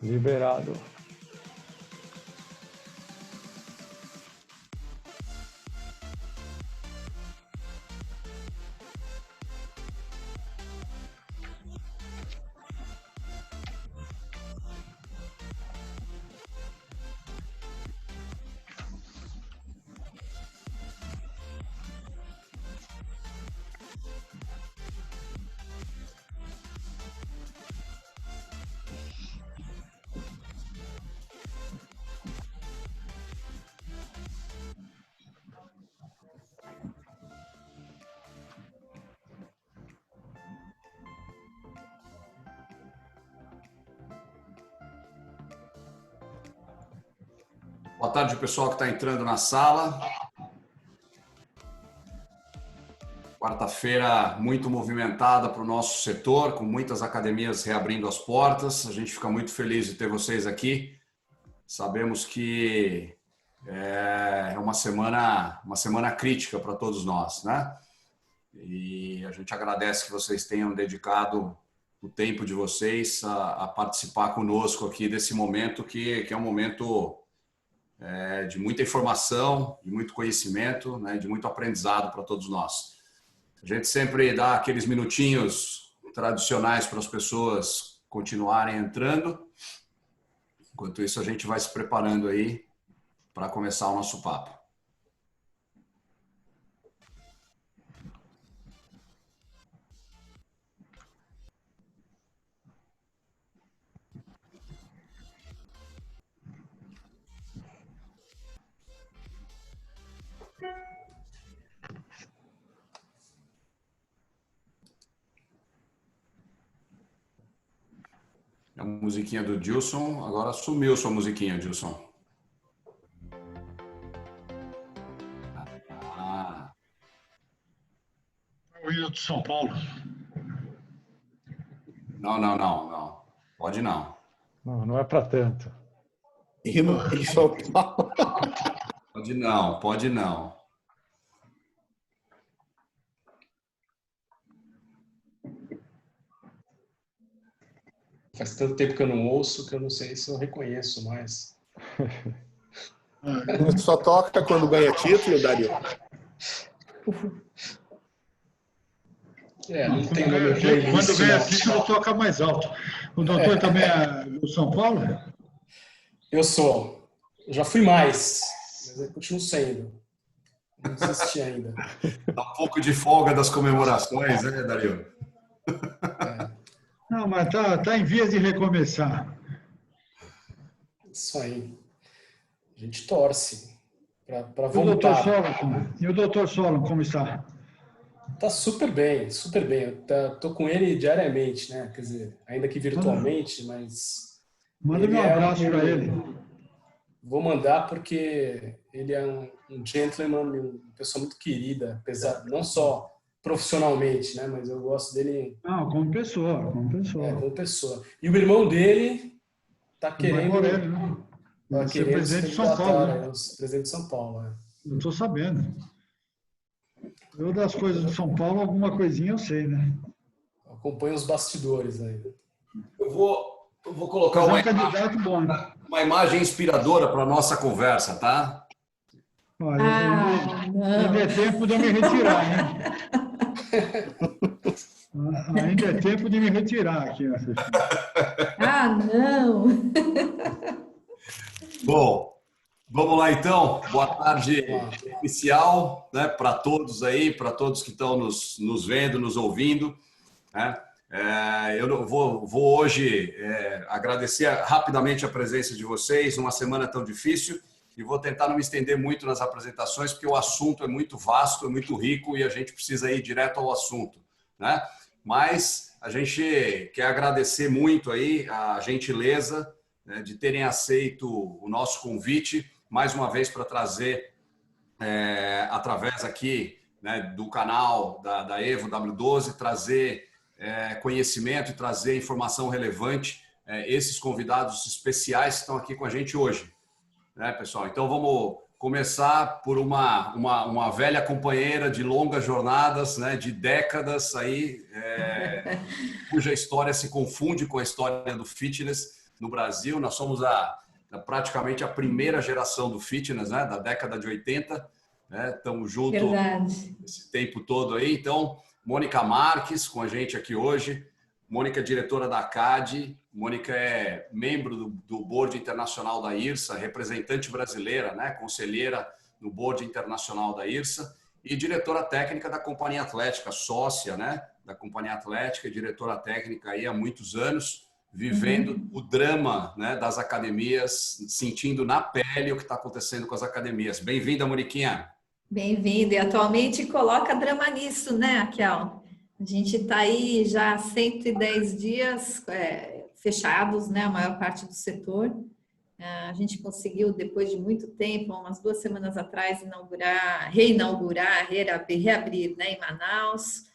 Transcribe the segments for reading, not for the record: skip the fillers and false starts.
Liberado. Boa tarde, pessoal que está entrando na sala. Quarta-feira muito movimentada para o nosso setor, com muitas academias reabrindo as portas. A gente fica muito feliz de ter vocês aqui. Sabemos que é uma semana crítica para todos nós, né? E a gente agradece que vocês tenham dedicado o tempo de vocês a participar conosco aqui desse momento que é um momento de muita informação, de muito conhecimento, né, de muito aprendizado para todos nós. A gente sempre dá aqueles minutinhos tradicionais para as pessoas continuarem entrando. Enquanto isso, a gente vai se preparando aí para começar o nosso papo. A musiquinha do Dilson, agora sumiu sua musiquinha, Dilson. O hino de São Paulo. Não. Pode não. Não é para tanto. Hino de São Paulo. Pode não. Faz tanto tempo que eu não ouço que eu não sei se eu reconheço mais. Só toca quando ganha título, Dario. Não tem nome playlist. Quando ganha título, toca mais alto. O doutor também é do São Paulo? Eu sou. Eu já fui mais, mas eu continuo sendo. Não desisti ainda. Dá um pouco de folga das comemorações, né, Dario? Não, mas tá em vias de recomeçar. Isso aí. A gente torce para voltar. E o doutor Solon, como está? Tá super bem, super bem. Eu tô com ele diariamente, né? Quer dizer, ainda que virtualmente, mas... Manda um abraço para ele. Vou mandar porque ele é um gentleman, uma pessoa muito querida, apesar não só profissionalmente, né? Mas eu gosto dele... Não, como pessoa. Como pessoa. E o irmão dele tá querendo... Vai ser presidente de São Paulo. Presidente de São Paulo, né? Não estou sabendo. Eu das coisas de São Paulo, alguma coisinha eu sei, né? Acompanho os bastidores aí. Eu vou colocar uma imagem inspiradora para a nossa conversa, tá? Ainda é tempo de eu me retirar, né? Ainda é tempo de me retirar aqui. Não! Bom, vamos lá então. Boa tarde inicial, né, para todos aí, para todos que estão nos vendo, nos ouvindo, né? Eu vou hoje agradecer rapidamente a presença de vocês numa semana tão difícil e vou tentar não me estender muito nas apresentações porque o assunto é muito vasto, é muito rico e a gente precisa ir direto ao assunto, né? Mas a gente quer agradecer muito aí a gentileza, né, de terem aceito o nosso convite mais uma vez para trazer através aqui, né, do canal da Evo W12, trazer conhecimento e trazer informação relevante, esses convidados especiais que estão aqui com a gente hoje, né, pessoal? Então vamos começar por uma velha companheira de longas jornadas, né, de décadas aí, cuja história se confunde com a história do fitness, no Brasil. Nós somos praticamente a primeira geração do fitness, né? Da década de 80. Estamos juntos esse tempo todo aí. Então, Mônica Marques com a gente aqui hoje. Mônica é diretora da CAD. Mônica é membro do Board Internacional da IRSA, representante brasileira, né? Conselheira no Board Internacional da IRSA e diretora técnica da Companhia Atlética, sócia, né? Da Companhia Atlética e diretora técnica aí há muitos anos, vivendo o drama, né, das academias, sentindo na pele o que está acontecendo com as academias. Bem-vinda, Moniquinha. Bem-vindo. E atualmente coloca drama nisso, né, Raquel? A gente está aí já há 110 dias fechados, né, a maior parte do setor. A gente conseguiu, depois de muito tempo, umas 2 semanas atrás, reabrir, né, em Manaus.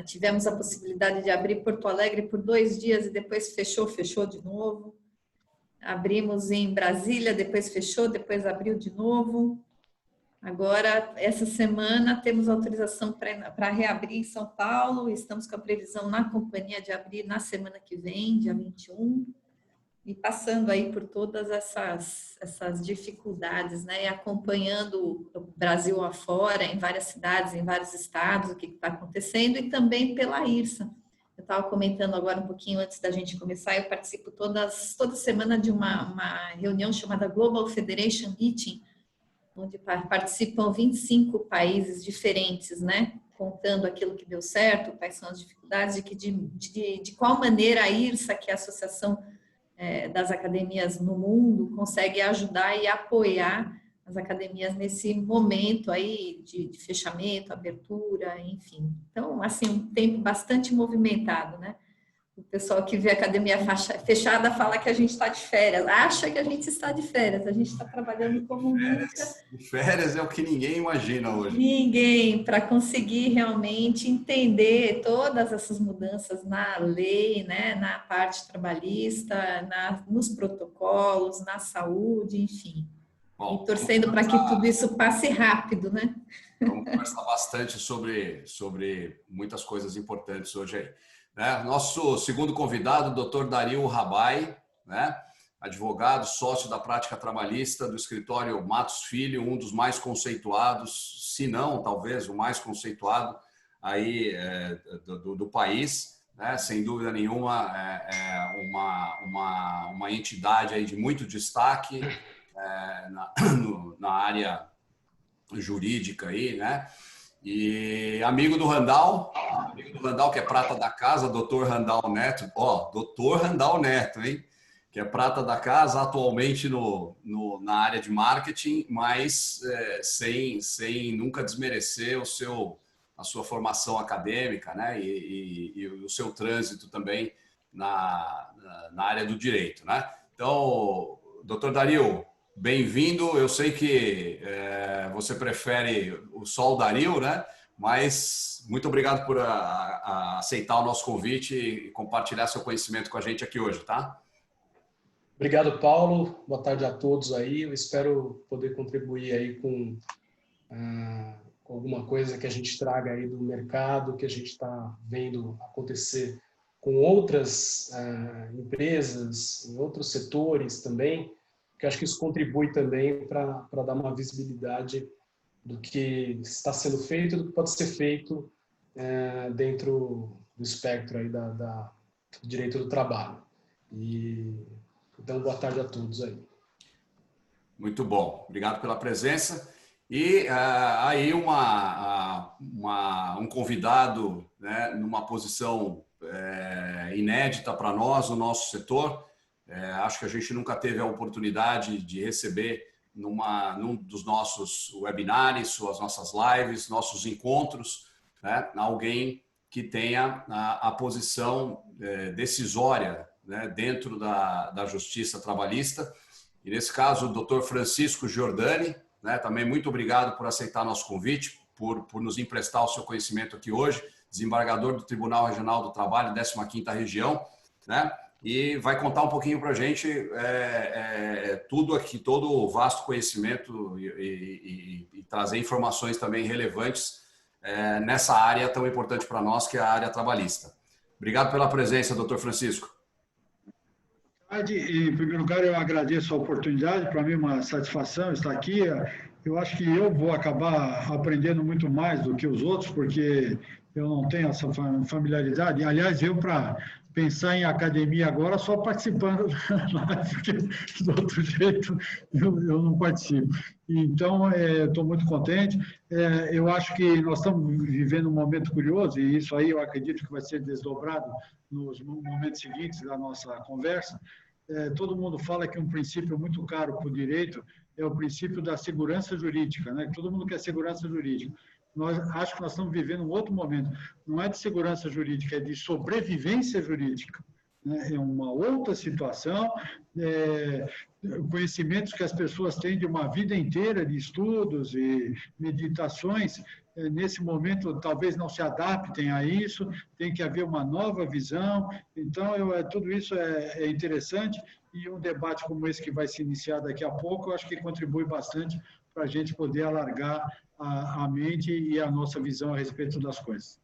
Tivemos a possibilidade de abrir Porto Alegre por 2 dias e depois fechou de novo. Abrimos em Brasília, depois fechou, depois abriu de novo. Agora, essa semana, temos autorização para reabrir em São Paulo. Estamos com a previsão na companhia de abrir na semana que vem, dia 21. E passando aí por todas essas dificuldades, né? E acompanhando o Brasil afora, em várias cidades, em vários estados, o que está acontecendo, e também pela IRSA. Eu estava comentando agora um pouquinho antes da gente começar, eu participo toda semana de uma reunião chamada Global Federation Meeting, onde participam 25 países diferentes, né? Contando aquilo que deu certo, quais são as dificuldades, de qual maneira a IRSA, que é a Associação das Academias no mundo, consegue ajudar e apoiar as academias nesse momento aí de fechamento, abertura, enfim. Então, assim, um tempo bastante movimentado, né? O pessoal que vê a academia fechada fala que a gente está de férias, acha que a gente está de férias, a gente está trabalhando como nunca. Férias é o que ninguém imagina hoje. Ninguém, para conseguir realmente entender todas essas mudanças na lei, né, na parte trabalhista, nos protocolos, na saúde, enfim. Bom, e torcendo para que tudo isso passe rápido, né? Vamos conversar bastante sobre muitas coisas importantes hoje aí. Nosso segundo convidado, o Dr. Dario Rabai, né? Advogado, sócio da prática trabalhista do escritório Matos Filho, um dos mais conceituados, se não, talvez, o mais conceituado aí do país, né? Sem dúvida nenhuma, uma entidade aí de muito destaque na área jurídica aí, né? E amigo do Randall, que é prata da casa, Dr. Randall Neto, Dr. Randall Neto, hein? Que é prata da casa atualmente na área de marketing, mas sem nunca desmerecer a sua formação acadêmica, né? E o seu trânsito também na área do direito, né? Então, Dr. Dario, bem-vindo. Eu sei que você prefere o Sol Dario, né? Mas muito obrigado por aceitar o nosso convite e compartilhar seu conhecimento com a gente aqui hoje, tá? Obrigado, Paulo. Boa tarde a todos aí. Eu espero poder contribuir aí com alguma coisa que a gente traga aí do mercado, que a gente está vendo acontecer com outras empresas, em outros setores também, que acho que isso contribui também para dar uma visibilidade do que está sendo feito e do que pode ser feito dentro do espectro aí do direito do trabalho. Então, boa tarde a todos aí. Muito bom. Obrigado pela presença. E aí um convidado, né, numa posição inédita para nós, no nosso setor. Acho que a gente nunca teve a oportunidade de receber num dos nossos webinários, as nossas lives, nossos encontros, né, alguém que tenha a posição decisória, né, dentro da Justiça Trabalhista. E nesse caso, o Dr. Francisco Giordani, né, também muito obrigado por aceitar nosso convite, por nos emprestar o seu conhecimento aqui hoje, desembargador do Tribunal Regional do Trabalho, 15ª Região, né? E vai contar um pouquinho para a gente tudo aqui, todo o vasto conhecimento e trazer informações também relevantes nessa área tão importante para nós, que é a área trabalhista. Obrigado pela presença, doutor Francisco. Em primeiro lugar, eu agradeço a oportunidade, para mim é uma satisfação estar aqui. Eu acho que eu vou acabar aprendendo muito mais do que os outros, porque eu não tenho essa familiaridade. Aliás, eu, para pensar em academia agora, só participando, porque do outro jeito eu não participo. Então, estou muito contente. Eu acho que nós estamos vivendo um momento curioso, e isso aí eu acredito que vai ser desdobrado nos momentos seguintes da nossa conversa. Todo mundo fala que um princípio muito caro para o direito é o princípio da segurança jurídica, né? Todo mundo quer segurança jurídica. Acho que nós estamos vivendo um outro momento. Não é de segurança jurídica, é de sobrevivência jurídica. Né? É uma outra situação, conhecimentos que as pessoas têm de uma vida inteira de estudos e meditações, nesse momento talvez não se adaptem a isso, tem que haver uma nova visão. Então, tudo isso é interessante, e um debate como esse que vai se iniciar daqui a pouco, eu acho que contribui bastante para a gente poder alargar a mente e a nossa visão a respeito das coisas.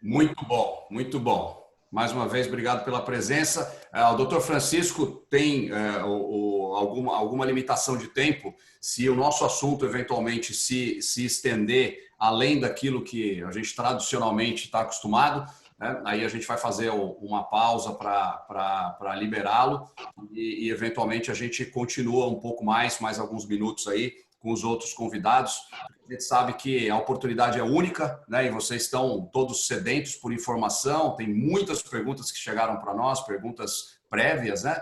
Muito bom, muito bom. Mais uma vez, obrigado pela presença. O doutor Francisco tem alguma limitação de tempo. Se o nosso assunto eventualmente se estender além daquilo que a gente tradicionalmente está acostumado, né? Aí a gente vai fazer uma pausa para liberá-lo e eventualmente a gente continua um pouco mais alguns minutos aí com os outros convidados. A gente sabe que a oportunidade é única, né? E vocês estão todos sedentos por informação. Tem muitas perguntas que chegaram para nós, perguntas prévias, né?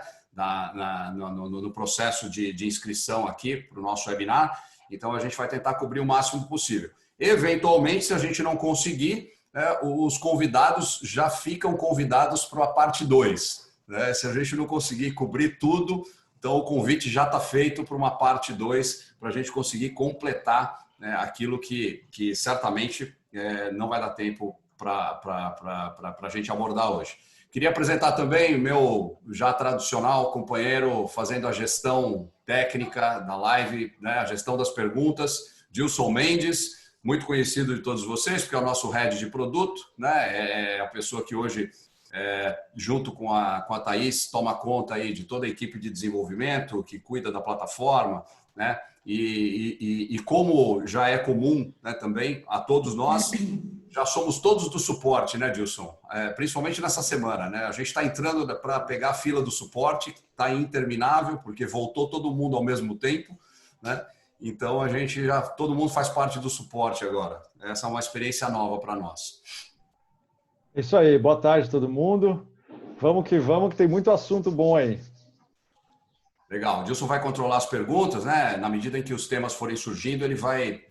No processo de inscrição aqui para o nosso webinar. Então, a gente vai tentar cobrir o máximo possível. Eventualmente, se a gente não conseguir, os convidados já ficam convidados para a parte 2. Né? Se a gente não conseguir cobrir tudo, então o convite já está feito para uma parte 2, para a gente conseguir completar, né, aquilo que certamente não vai dar tempo para a gente abordar hoje. Queria apresentar também o meu já tradicional companheiro fazendo a gestão técnica da live, né, a gestão das perguntas, Dilson Mendes, muito conhecido de todos vocês, porque é o nosso head de produto, né? É a pessoa que hoje, junto com a Thaís, toma conta aí de toda a equipe de desenvolvimento, que cuida da plataforma, né? E como já é comum, né, também a todos nós, já somos todos do suporte, né, Dilson? Principalmente nessa semana, né? A gente está entrando para pegar a fila do suporte, está interminável, porque voltou todo mundo ao mesmo tempo, né? Então, todo mundo faz parte do suporte agora. Essa é uma experiência nova para nós. Isso aí, boa tarde todo mundo. Vamos, que tem muito assunto bom aí. Legal. O Dilson vai controlar as perguntas, né? Na medida em que os temas forem surgindo, ele vai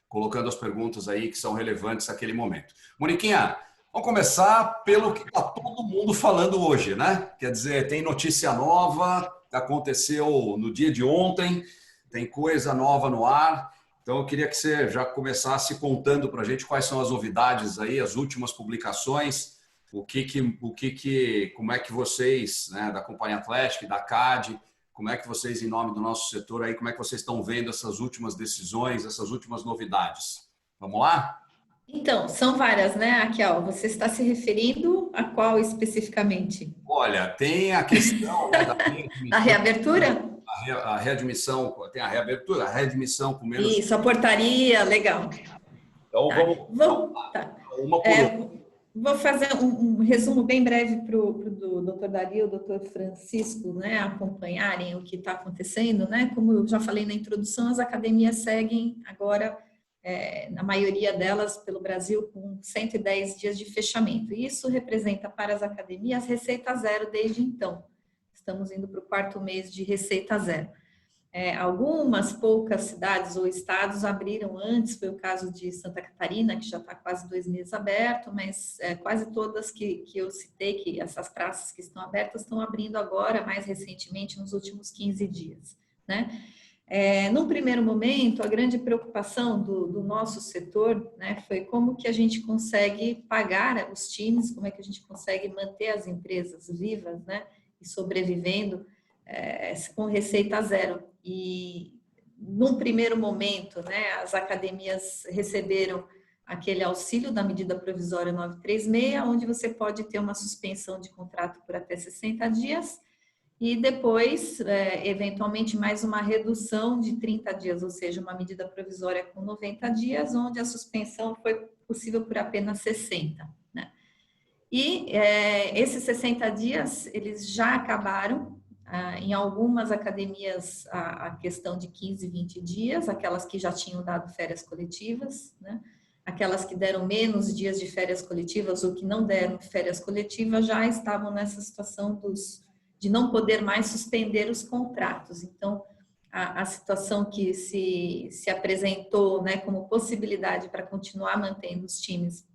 colocando as perguntas aí que são relevantes naquele momento. Moniquinha, vamos começar pelo que está todo mundo falando hoje, né? Quer dizer, tem notícia nova, aconteceu no dia de ontem, tem coisa nova no ar. Então, eu queria que você já começasse contando para a gente quais são as novidades aí, as últimas publicações, como é que vocês, né, da Companhia Atlética e da CAD, como é que vocês, em nome do nosso setor aí, como é que vocês estão vendo essas últimas decisões, essas últimas novidades? Vamos lá? Então, são várias, né, Raquel? Você está se referindo a qual especificamente? Olha, tem a questão, né, da reabertura? A readmissão, tem a reabertura, a readmissão com menos... Isso, a portaria, legal. Então, tá. vamos uma por uma. Vou fazer um resumo bem breve para o Dr. Dario e o Dr. Francisco, né, acompanharem o que está acontecendo, né? Como eu já falei na introdução, as academias seguem agora, na maioria delas pelo Brasil, com 110 dias de fechamento. E isso representa para as academias receita zero desde então. Estamos indo para o 4º mês de receita zero. Algumas poucas cidades ou estados abriram antes, foi o caso de Santa Catarina, que já está quase 2 meses aberto, mas quase todas que eu citei, que essas praças que estão abertas, estão abrindo agora, mais recentemente, nos últimos 15 dias, né? Num primeiro momento, a grande preocupação do nosso setor, né, foi como que a gente consegue pagar os times, como é que a gente consegue manter as empresas vivas, né, e sobrevivendo com receita zero. E num primeiro momento, né, as academias receberam aquele auxílio da medida provisória 936, onde você pode ter uma suspensão de contrato por até 60 dias e depois, eventualmente, mais uma redução de 30 dias, ou seja, uma medida provisória com 90 dias, onde a suspensão foi possível por apenas 60, né? E esses 60 dias, eles já acabaram. Em algumas academias, a questão de 15, 20 dias, aquelas que já tinham dado férias coletivas, né? Aquelas que deram menos dias de férias coletivas ou que não deram férias coletivas já estavam nessa situação de não poder mais suspender os contratos. Então, a situação que se apresentou, né, como possibilidade para continuar mantendo os times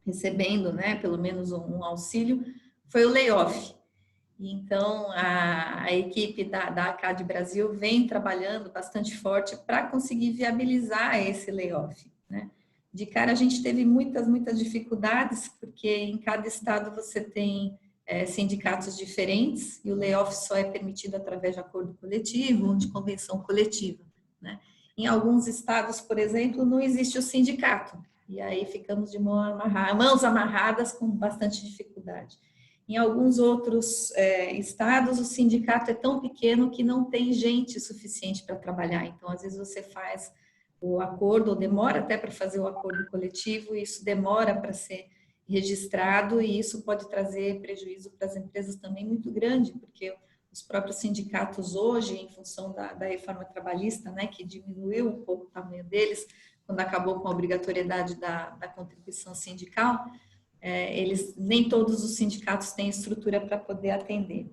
recebendo, né, pelo menos um auxílio, foi o layoff. Então, a equipe da ACAD Brasil vem trabalhando bastante forte para conseguir viabilizar esse layoff, né? De cara, a gente teve muitas dificuldades, porque em cada estado você tem sindicatos diferentes e o layoff só é permitido através de acordo coletivo ou de convenção coletiva, né? Em alguns estados, por exemplo, não existe o sindicato, e aí ficamos de mãos amarradas com bastante dificuldade. Em alguns outros estados, o sindicato é tão pequeno que não tem gente suficiente para trabalhar. Então, às vezes, você faz o acordo, ou demora até para fazer o acordo coletivo, e isso demora para ser registrado, e isso pode trazer prejuízo para as empresas também muito grande, porque os próprios sindicatos hoje, em função da reforma trabalhista, né, que diminuiu um pouco o tamanho deles, quando acabou com a obrigatoriedade da contribuição sindical, nem todos os sindicatos têm estrutura para poder atender.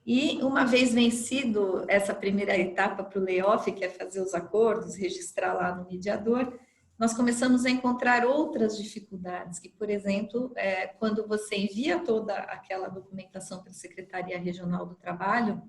E uma vez vencido essa primeira etapa para o layoff, que é fazer os acordos, registrar lá no mediador, nós começamos a encontrar outras dificuldades, que, por exemplo, quando você envia toda aquela documentação para a Secretaria Regional do Trabalho,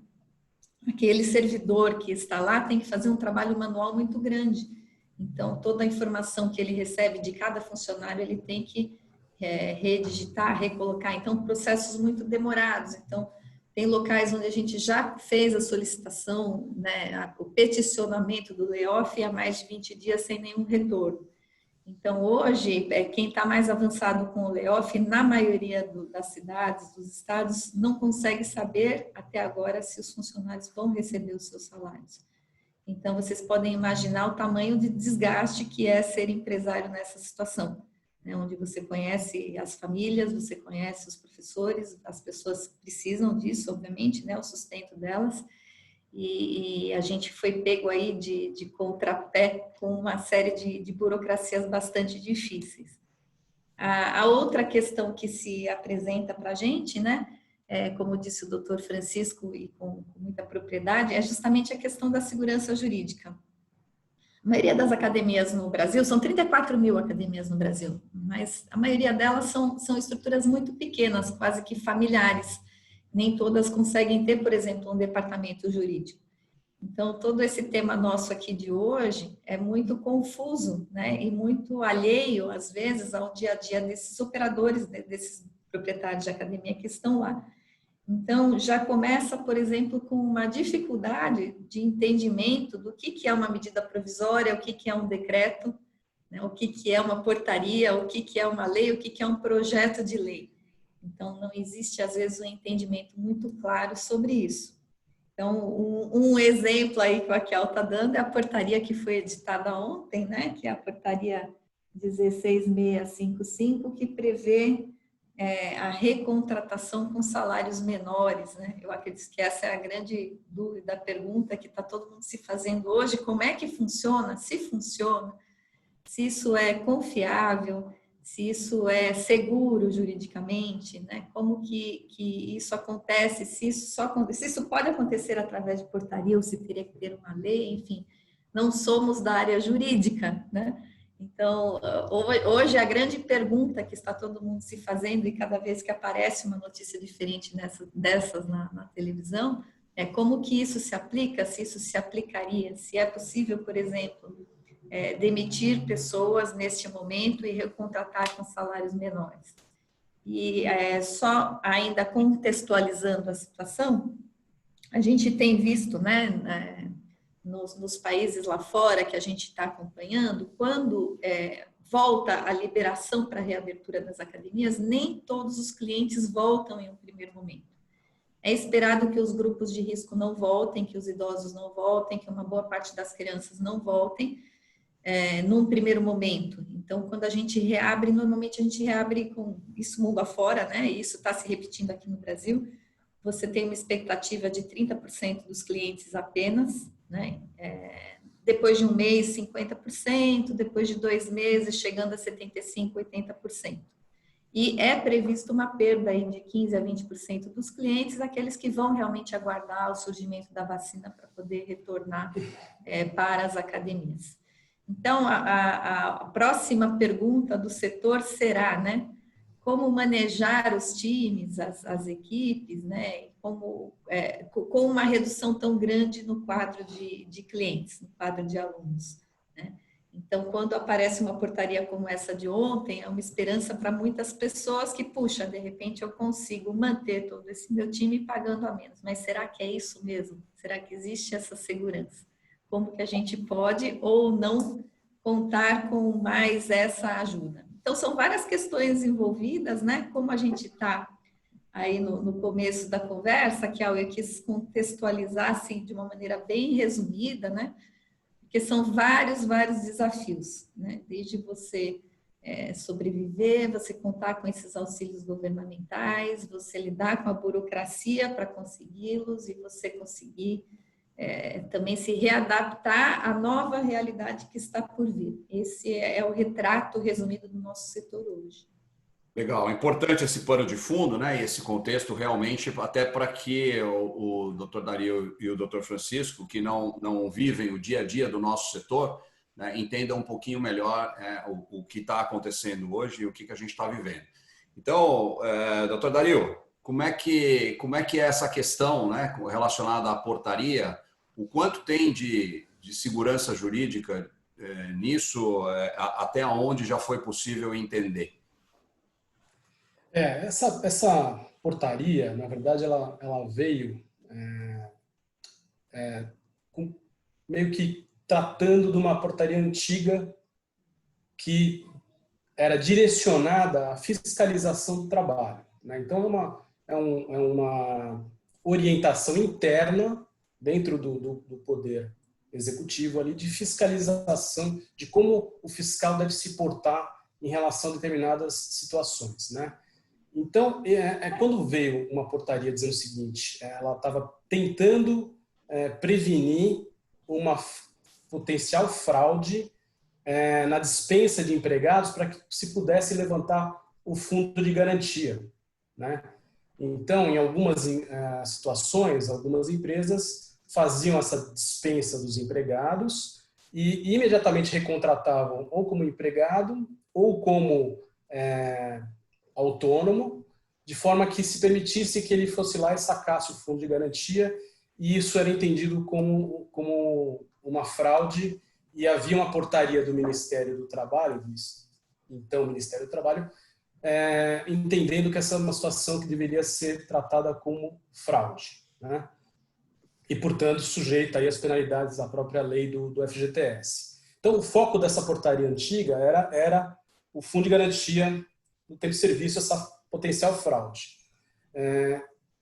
aquele servidor que está lá tem que fazer um trabalho manual muito grande. Então, toda a informação que ele recebe de cada funcionário, ele tem que redigitar, recolocar. Então, processos muito demorados. Então, tem locais onde a gente já fez a solicitação, né, o peticionamento do layoff há mais de 20 dias sem nenhum retorno. Então, hoje, quem está mais avançado com o layoff, na maioria das cidades, dos estados, não consegue saber até agora se os funcionários vão receber os seus salários. Então, vocês podem imaginar o tamanho de desgaste que é ser empresário nessa situação, né, onde você conhece as famílias, você conhece os professores, as pessoas precisam disso, obviamente, né, o sustento delas, e a gente foi pego aí de contrapé com uma série de burocracias bastante difíceis. A outra questão que se apresenta para a gente, né, como disse o doutor Francisco, e com muita propriedade, é justamente a questão da segurança jurídica. A maioria das academias no Brasil, são 34 mil academias no Brasil, mas a maioria delas são estruturas muito pequenas, quase que familiares. Nem todas conseguem ter, por exemplo, um departamento jurídico. Então, todo esse tema nosso aqui de hoje é muito confuso, né? E muito alheio, às vezes, ao dia a dia desses operadores, desses proprietários de academia que estão lá. Então, já começa, por exemplo, com uma dificuldade de entendimento do que é uma medida provisória, o que é um decreto, né, o que é uma portaria, o que é uma lei, o que é um projeto de lei. Então, não existe, às vezes, um entendimento muito claro sobre isso. Então, um exemplo aí que o Raquel está dando é a portaria que foi editada ontem, né, que é a portaria 16655, que prevê a recontratação com salários menores, né? Eu acredito que essa é a grande dúvida, a pergunta que está todo mundo se fazendo hoje, como é que funciona, se isso é confiável, se isso é seguro juridicamente, né? Como que isso acontece, se isso pode acontecer através de portaria ou se teria que ter uma lei, enfim, não somos da área jurídica, né? Então, hoje a grande pergunta que está todo mundo se fazendo, e cada vez que aparece uma notícia diferente dessas na televisão, é como que isso se aplica, se isso se aplicaria, se é possível, por exemplo, demitir pessoas neste momento e recontratar com salários menores. E só ainda contextualizando a situação, a gente tem visto, né, nos países lá fora que a gente está acompanhando, quando volta a liberação para a reabertura das academias, nem todos os clientes voltam em um primeiro momento. É esperado que os grupos de risco não voltem, que os idosos não voltem, que uma boa parte das crianças não voltem num primeiro momento. Então, quando a gente reabre, normalmente a gente reabre com isso mundo afora, né? E isso está se repetindo aqui no Brasil. Você tem uma expectativa de 30% dos clientes apenas, né? Depois de um mês, 50%, depois de 2 meses, chegando a 75%, 80%. E é previsto uma perda aí de 15% a 20% dos clientes, aqueles que vão realmente aguardar o surgimento da vacina para poder retornar para as academias. Então, a próxima pergunta do setor será, né, como manejar os times, as equipes, né, com uma redução tão grande no quadro de clientes, no quadro de alunos, né? Então, quando aparece uma portaria como essa de ontem, é uma esperança para muitas pessoas que, puxa, de repente eu consigo manter todo esse meu time pagando a menos. Mas será que é isso mesmo? Será que existe essa segurança? Como que a gente pode ou não contar com mais essa ajuda? Então, são várias questões envolvidas, né? Como a gente está aí no começo da conversa, que eu quis contextualizar assim, de uma maneira bem resumida, né? Porque são vários desafios, né? Desde você sobreviver, você contar com esses auxílios governamentais, você lidar com a burocracia para consegui-los e você conseguir também se readaptar à nova realidade que está por vir. Esse é o retrato resumido do nosso setor hoje. Legal, é importante esse pano de fundo, né? E esse contexto realmente, até para que o Dr. Dario e o Dr. Francisco, que não vivem o dia a dia do nosso setor, né, entendam um pouquinho melhor o que está acontecendo hoje e o que a gente está vivendo. Então, Dr. Dario, como é que é essa questão, né, relacionada à portaria? O quanto tem de segurança jurídica nisso, até onde já foi possível entender? Essa portaria, na verdade, ela veio meio que tratando de uma portaria antiga que era direcionada à fiscalização do trabalho, né? Então, é uma orientação interna dentro do poder executivo ali de fiscalização de como o fiscal deve se portar em relação a determinadas situações, né? Então, quando veio uma portaria dizendo o seguinte, ela estava tentando prevenir uma potencial fraude na dispensa de empregados para que se pudesse levantar o fundo de garantia, né? Então, em algumas situações, algumas empresas faziam essa dispensa dos empregados e imediatamente recontratavam ou como empregado ou como autônomo, de forma que se permitisse que ele fosse lá e sacasse o fundo de garantia, e isso era entendido como uma fraude, e havia uma portaria do Ministério do Trabalho, então o Ministério do Trabalho, entendendo que essa é uma situação que deveria ser tratada como fraude, né? E, portanto, sujeita aí às penalidades da própria lei do FGTS. Então, o foco dessa portaria antiga era o fundo de garantia no tempo de serviço, essa potencial fraude.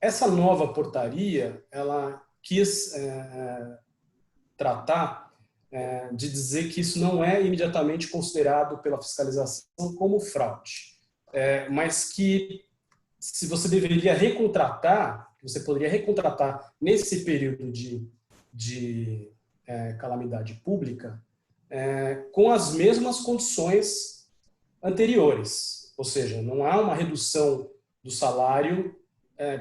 Essa nova portaria, ela quis tratar de dizer que isso não é imediatamente considerado pela fiscalização como fraude, mas que se você deveria recontratar, você poderia recontratar nesse período de calamidade pública com as mesmas condições anteriores. Ou seja, não há uma redução do salário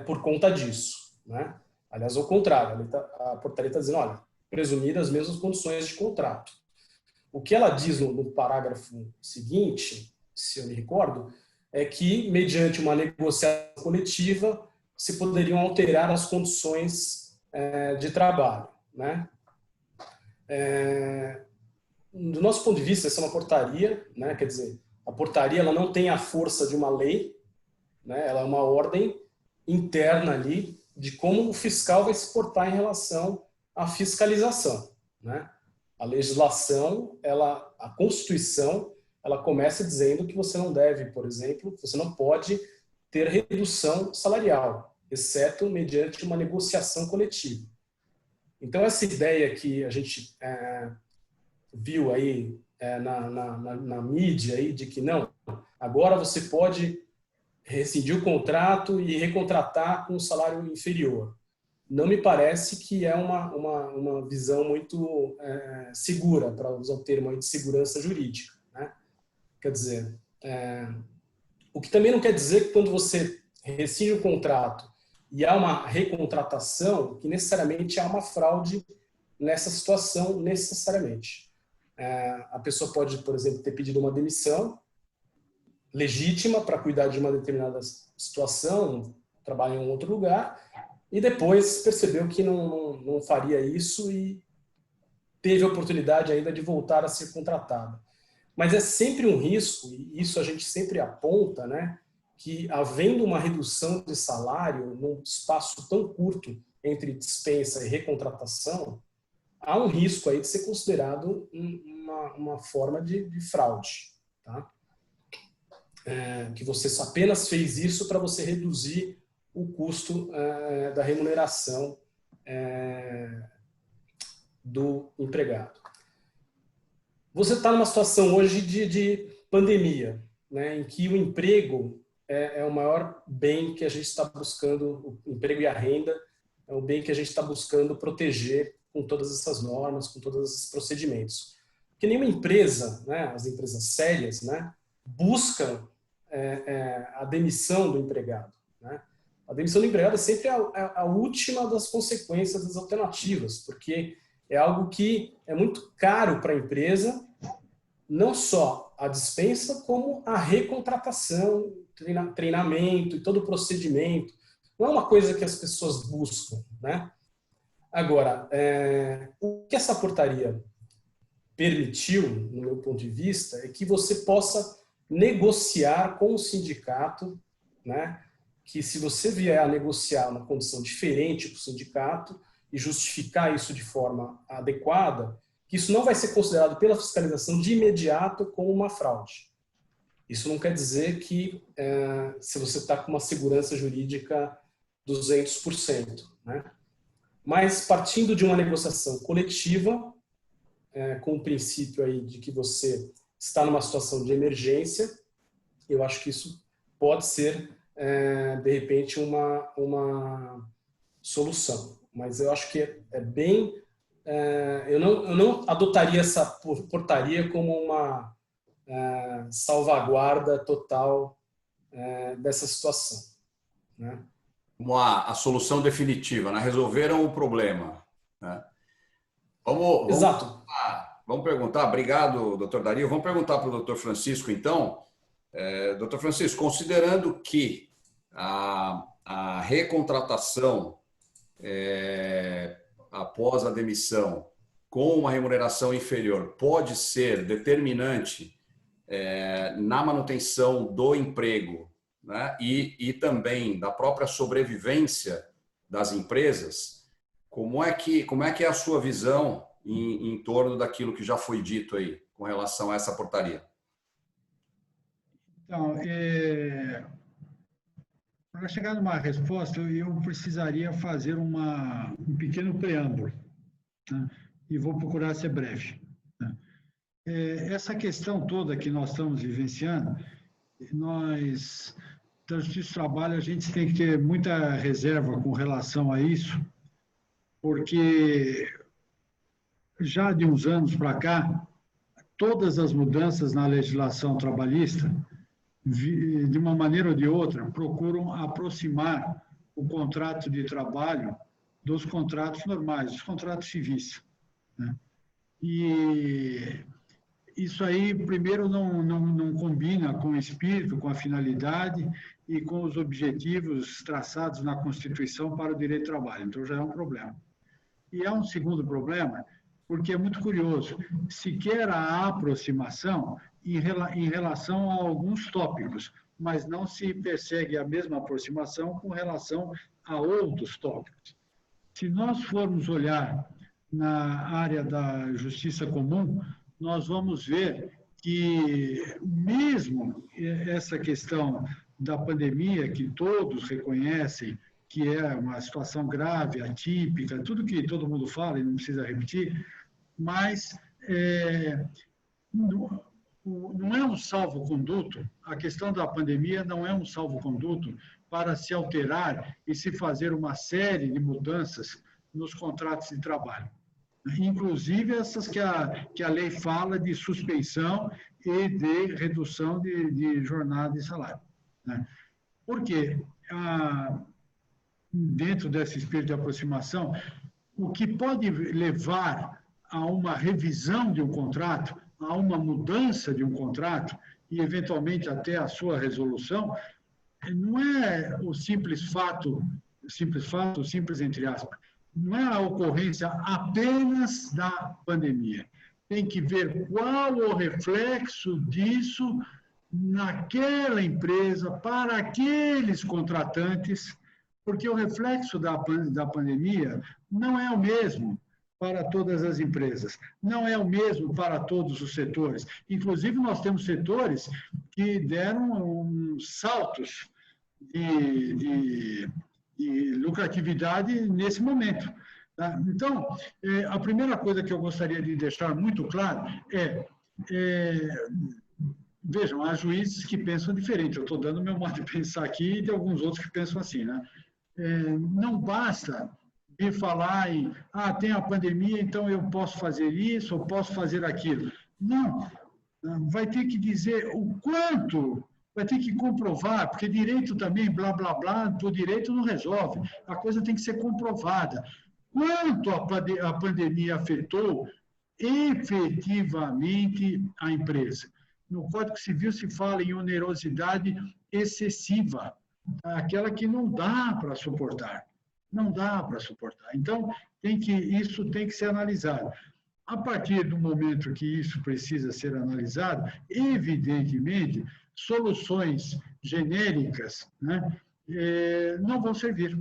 por conta disso, né? Aliás, ao contrário, a portaria está dizendo, olha, presumidas as mesmas condições de contrato. O que ela diz no parágrafo seguinte, se eu me recordo, é que, mediante uma negociação coletiva, se poderiam alterar as condições de trabalho, né? Do nosso ponto de vista, essa é uma portaria, né? Quer dizer, a portaria ela não tem a força de uma lei, né? Ela é uma ordem interna ali de como o fiscal vai se portar em relação à fiscalização, né? A legislação, a Constituição, ela começa dizendo que você não deve, por exemplo, você não pode ter redução salarial, exceto mediante uma negociação coletiva. Então, essa ideia que a gente viu aí na mídia aí de que não, agora você pode rescindir o contrato e recontratar com um salário inferior. Não me parece que é uma visão muito segura, para usar o termo aí de segurança jurídica, né? Quer dizer, o que também não quer dizer que quando você rescinde o contrato e há uma recontratação, que necessariamente há uma fraude nessa situação, necessariamente. A pessoa pode, por exemplo, ter pedido uma demissão legítima para cuidar de uma determinada situação, trabalha em um outro lugar, e depois percebeu que não faria isso e teve a oportunidade ainda de voltar a ser contratada. Mas é sempre um risco, e isso a gente sempre aponta, né, que havendo uma redução de salário num espaço tão curto entre dispensa e recontratação, há um risco aí de ser considerado uma forma de fraude, tá? Que você apenas fez isso para você reduzir o custo da remuneração do empregado. Você está numa situação hoje de pandemia, né, em que o emprego é o maior bem que a gente está buscando, o emprego e a renda é o bem que a gente está buscando proteger com todas essas normas, com todos esses procedimentos. Porque nenhuma empresa, né, as empresas sérias, né, buscam a demissão do empregado, né? A demissão do empregado é sempre a última das consequências das alternativas, porque é algo que é muito caro para a empresa, não só a dispensa, como a recontratação, treinamento e todo o procedimento. Não é uma coisa que as pessoas buscam, né? Agora, o que essa portaria permitiu, no meu ponto de vista, é que você possa negociar com o sindicato, né? Que se você vier a negociar uma condição diferente para o sindicato e justificar isso de forma adequada, que isso não vai ser considerado pela fiscalização de imediato como uma fraude. Isso não quer dizer que se você está com uma segurança jurídica 200%, né? Mas partindo de uma negociação coletiva, com o princípio aí de que você está numa situação de emergência, eu acho que isso pode ser, de repente, uma solução. Mas eu acho que é bem... eu não adotaria essa portaria como uma salvaguarda total dessa situação, né? Como a solução definitiva, né? Resolveram o problema, né? Exato. Vamos perguntar, obrigado, doutor Dario. Vamos perguntar para o doutor Francisco, então. Doutor Francisco, considerando que a recontratação após a demissão com uma remuneração inferior pode ser determinante na manutenção do emprego, né? E também da própria sobrevivência das empresas, como é que é a sua visão em torno daquilo que já foi dito aí com relação a essa portaria? Então, para chegar numa resposta, eu precisaria fazer um pequeno preâmbulo, né? E vou procurar ser breve, né? Essa questão toda que nós estamos vivenciando, nós, da Justiça do Trabalho, a gente tem que ter muita reserva com relação a isso, porque já de uns anos para cá, todas as mudanças na legislação trabalhista, de uma maneira ou de outra, procuram aproximar o contrato de trabalho dos contratos normais, dos contratos civis, né? E isso aí, primeiro, não combina com o espírito, com a finalidade e com os objetivos traçados na Constituição para o direito do trabalho. Então, já é um problema. E há um segundo problema, porque é muito curioso, sequer a aproximação em relação a alguns tópicos, mas não se persegue a mesma aproximação com relação a outros tópicos. Se nós formos olhar na área da justiça comum, nós vamos ver que mesmo essa questão da pandemia, que todos reconhecem que é uma situação grave, atípica, tudo que todo mundo fala e não precisa repetir, mas não é um salvo-conduto, a questão da pandemia não é um salvo-conduto para se alterar e se fazer uma série de mudanças nos contratos de trabalho. Inclusive essas que a lei fala de suspensão e de redução de jornada e salário. Né? Por quê? Dentro desse espírito de aproximação, o que pode levar a uma revisão de um contrato, a uma mudança de um contrato e, eventualmente, até a sua resolução, não é o simples fato, simples entre aspas, não é a ocorrência apenas da pandemia. Tem que ver qual o reflexo disso naquela empresa, para aqueles contratantes, porque o reflexo da pandemia não é o mesmo para todas as empresas, não é o mesmo para todos os setores. Inclusive, nós temos setores que deram saltos de lucratividade nesse momento. Tá? Então, a primeira coisa que eu gostaria de deixar muito claro vejam, há juízes que pensam diferente. Eu estou dando o meu modo de pensar aqui e de alguns outros que pensam assim, né? Não basta de falar em, tem a pandemia, então eu posso fazer isso, ou posso fazer aquilo. Não, vai ter que dizer o quanto, vai ter que comprovar, porque direito também, blá, blá, blá, do direito não resolve. A coisa tem que ser comprovada. Quanto a pandemia afetou efetivamente a empresa? No Código Civil se fala em onerosidade excessiva, aquela que não dá para suportar. Não dá para suportar. Então, isso tem que ser analisado. A partir do momento que isso precisa ser analisado, evidentemente, soluções genéricas, né, não vão servir.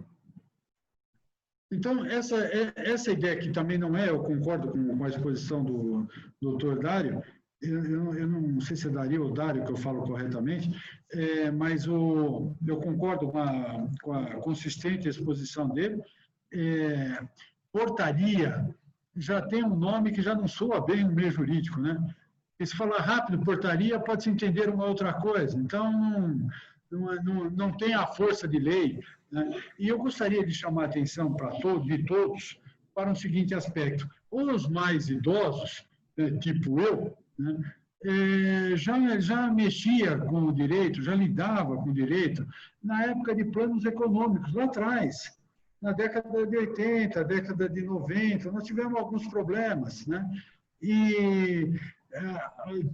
Então, essa ideia que também não eu concordo com a exposição do doutor Dário, eu não sei se é Dario ou Dário que eu falo corretamente, mas eu concordo com a consistente exposição dele. Portaria já tem um nome que já não soa bem no meio jurídico, né? E se falar rápido, portaria, pode-se entender uma outra coisa. Então, não tem a força de lei. Né? E eu gostaria de chamar a atenção de todos para um seguinte aspecto. Os mais idosos, tipo eu, né, já mexia com o direito, já lidava com o direito na época de planos econômicos, lá atrás, na década de 80, década de 90, nós tivemos alguns problemas, né? E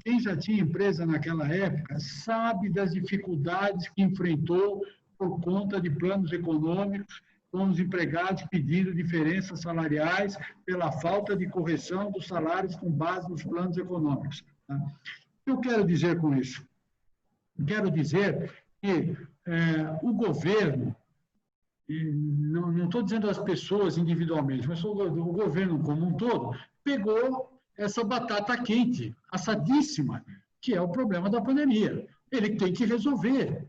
quem já tinha empresa naquela época sabe das dificuldades que enfrentou por conta de planos econômicos, com os empregados pedindo diferenças salariais pela falta de correção dos salários com base nos planos econômicos. Tá? O que eu quero dizer com isso? Quero dizer que o governo, não estou dizendo as pessoas individualmente, mas o governo como um todo, pegou essa batata quente, assadíssima, que é o problema da pandemia. Ele tem que resolver.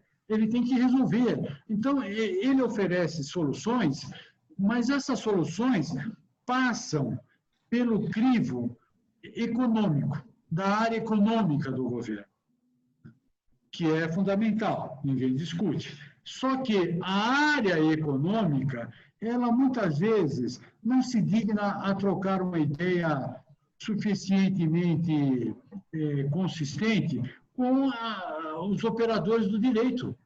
Então, ele oferece soluções, mas essas soluções passam pelo crivo econômico, da área econômica do governo, que é fundamental, ninguém discute. Só que a área econômica, ela muitas vezes não se digna a trocar uma ideia suficientemente consistente com os operadores do direito.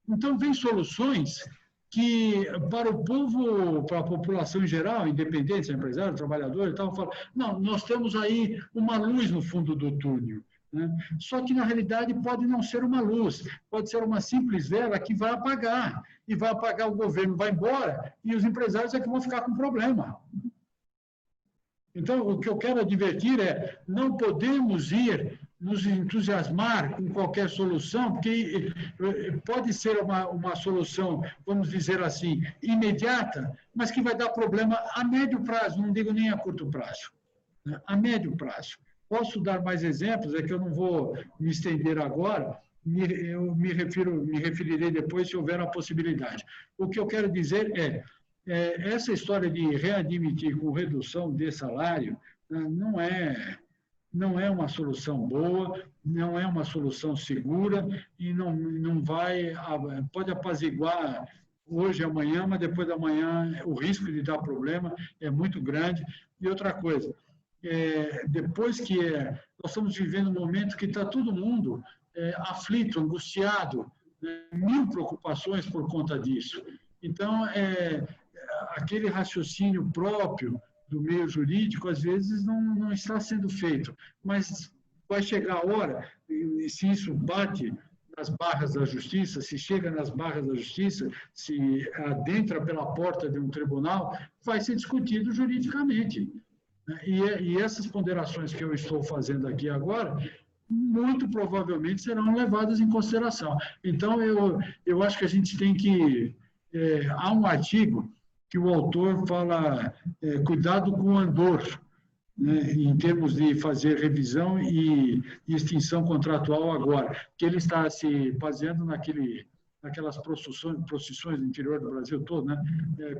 Então, vem soluções que, para o povo, para a população em geral, independente, empresário, trabalhador e tal, falam, não, nós temos aí uma luz no fundo do túnel. Né? Só que, na realidade, pode não ser uma luz, pode ser uma simples vela que vai apagar, e vai apagar, o governo vai embora, e os empresários é que vão ficar com problema. Então, o que eu quero advertir não podemos nos entusiasmar com qualquer solução, porque pode ser uma solução, vamos dizer assim, imediata, mas que vai dar problema a médio prazo, não digo nem a curto prazo, né? A médio prazo. Posso dar mais exemplos, é que eu não vou me estender agora, eu me referirei depois se houver a possibilidade. O que eu quero dizer essa história de readmitir com redução de salário não é uma solução boa, não é uma solução segura e não vai, pode apaziguar hoje, amanhã, mas depois da manhã o risco de dar problema é muito grande. E outra coisa, depois que nós estamos vivendo um momento que está todo mundo aflito, angustiado, né, 1000 preocupações por conta disso. Então, aquele raciocínio próprio do meio jurídico, às vezes, não está sendo feito. Mas vai chegar a hora, e se isso bate nas barras da justiça, se chega nas barras da justiça, se adentra pela porta de um tribunal, vai ser discutido juridicamente. E essas ponderações que eu estou fazendo aqui agora, muito provavelmente serão levadas em consideração. Então, eu acho que a gente tem que... há um artigo que o autor fala, cuidado com o andor, né, em termos de fazer revisão e extinção contratual agora, que ele está se baseando naquelas procissões do interior do Brasil todo, né?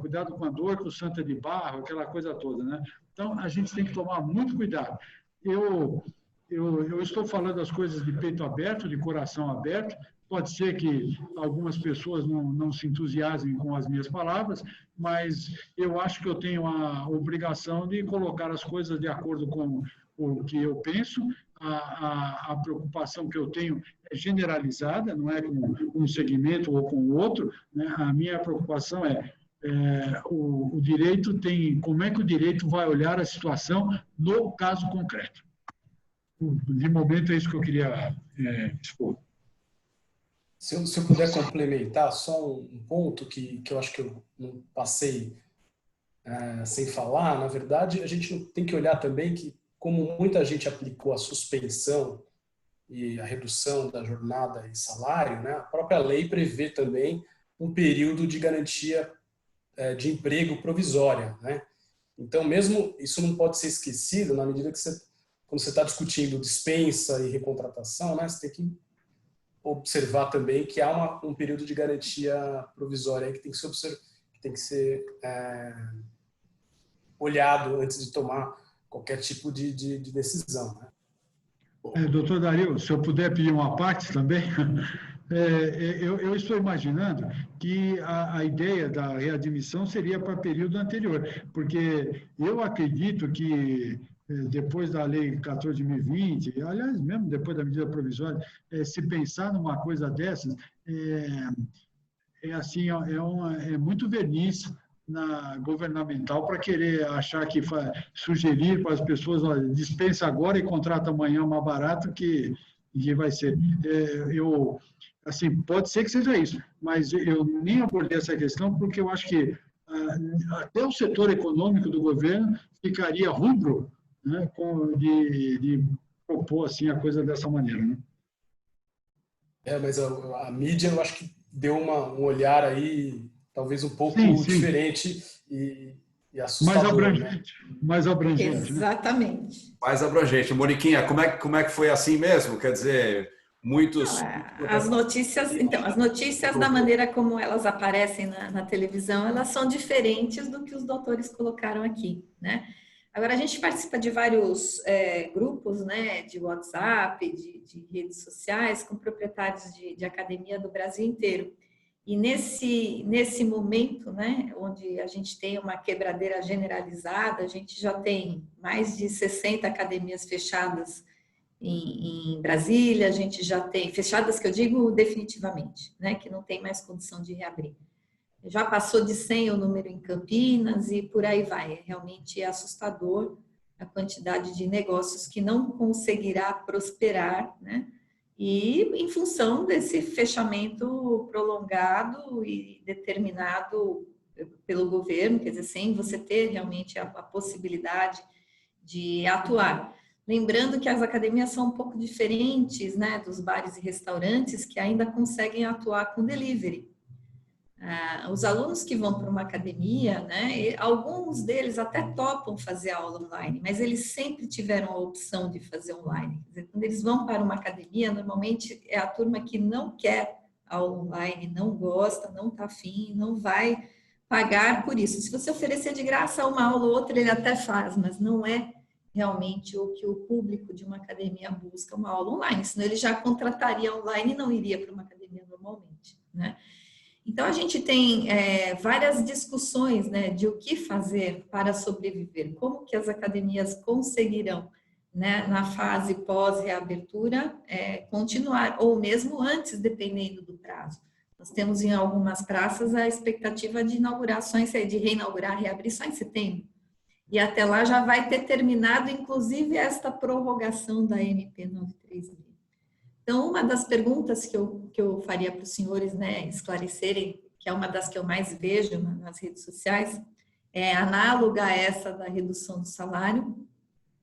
Cuidado com a dor, com o Santa de Barro, aquela coisa toda, né? Então, a gente tem que tomar muito cuidado. Eu estou falando as coisas de peito aberto, de coração aberto. Pode ser que algumas pessoas não se entusiasmem com as minhas palavras, mas eu acho que eu tenho a obrigação de colocar as coisas de acordo com o que eu penso. A preocupação que eu tenho é generalizada, não é com um segmento ou com o outro, né? A minha preocupação o direito como é que o direito vai olhar a situação no caso concreto. De momento, é isso que eu queria expor. Se eu puder complementar só um ponto que eu acho que eu não passei sem falar, na verdade, a gente tem que olhar também que, como muita gente aplicou a suspensão e a redução da jornada e salário, né, a própria lei prevê também um período de garantia de emprego provisória, né? Então, mesmo isso não pode ser esquecido na medida que quando você está discutindo dispensa e recontratação, né, você tem que observar também que há um período de garantia provisória aí que tem que ser olhado antes de tomar qualquer tipo de decisão, né? Doutor Dario, se eu puder pedir uma parte também, eu estou imaginando que a ideia da readmissão seria para período anterior, porque eu acredito que depois da Lei 14.020, aliás, mesmo depois da medida provisória, se pensar numa coisa dessas, é muito verniz governamental para querer achar que sugerir para as pessoas, olha, dispensa agora e contrata amanhã mais barato que vai ser. Assim, pode ser que seja isso, mas eu nem abordei essa questão porque eu acho que até o setor econômico do governo ficaria rubro, né, de propor assim, a coisa dessa maneira. Né? Mas a mídia, eu acho que deu um olhar aí, talvez um pouco diferente e assustador. Mais abrangente. Exatamente. Né? Mais abrangente. Moniquinha, como é que foi assim mesmo? Quer dizer, muitos... As notícias da maneira como elas aparecem na televisão, elas são diferentes do que os doutores colocaram aqui, né? Agora, a gente participa de vários grupos, né, de WhatsApp, de redes sociais, com proprietários de academia do Brasil inteiro. E nesse momento, né, onde a gente tem uma quebradeira generalizada, a gente já tem mais de 60 academias fechadas em Brasília, a gente já tem, fechadas que eu digo definitivamente, né, que não tem mais condição de reabrir. Já passou de 100 o número em Campinas e por aí vai. Realmente é assustador a quantidade de negócios que não conseguirá prosperar, né? E em função desse fechamento prolongado e determinado pelo governo, quer dizer, sem você ter realmente a possibilidade de atuar. Lembrando que as academias são um pouco diferentes, né, dos bares e restaurantes que ainda conseguem atuar com delivery. Os alunos que vão para uma academia, né, alguns deles até topam fazer aula online, mas eles sempre tiveram a opção de fazer online. Quer dizer, quando eles vão para uma academia, normalmente é a turma que não quer aula online, não gosta, não está afim, não vai pagar por isso. Se você oferecer de graça uma aula ou outra, ele até faz, mas não é realmente o que o público de uma academia busca, uma aula online, senão ele já contrataria online e não iria para uma academia normalmente, né? Então, a gente tem várias discussões, né, de o que fazer para sobreviver, como que as academias conseguirão, né, na fase pós-reabertura, continuar, ou mesmo antes, dependendo do prazo. Nós temos em algumas praças a expectativa de inaugurações, de reinaugurar, reabrir só em setembro. E até lá já vai ter terminado, inclusive, esta prorrogação da MP 936. Então, uma das perguntas que eu faria para os senhores, né, esclarecerem, que é uma das que eu mais vejo nas redes sociais, é análoga a essa da redução do salário,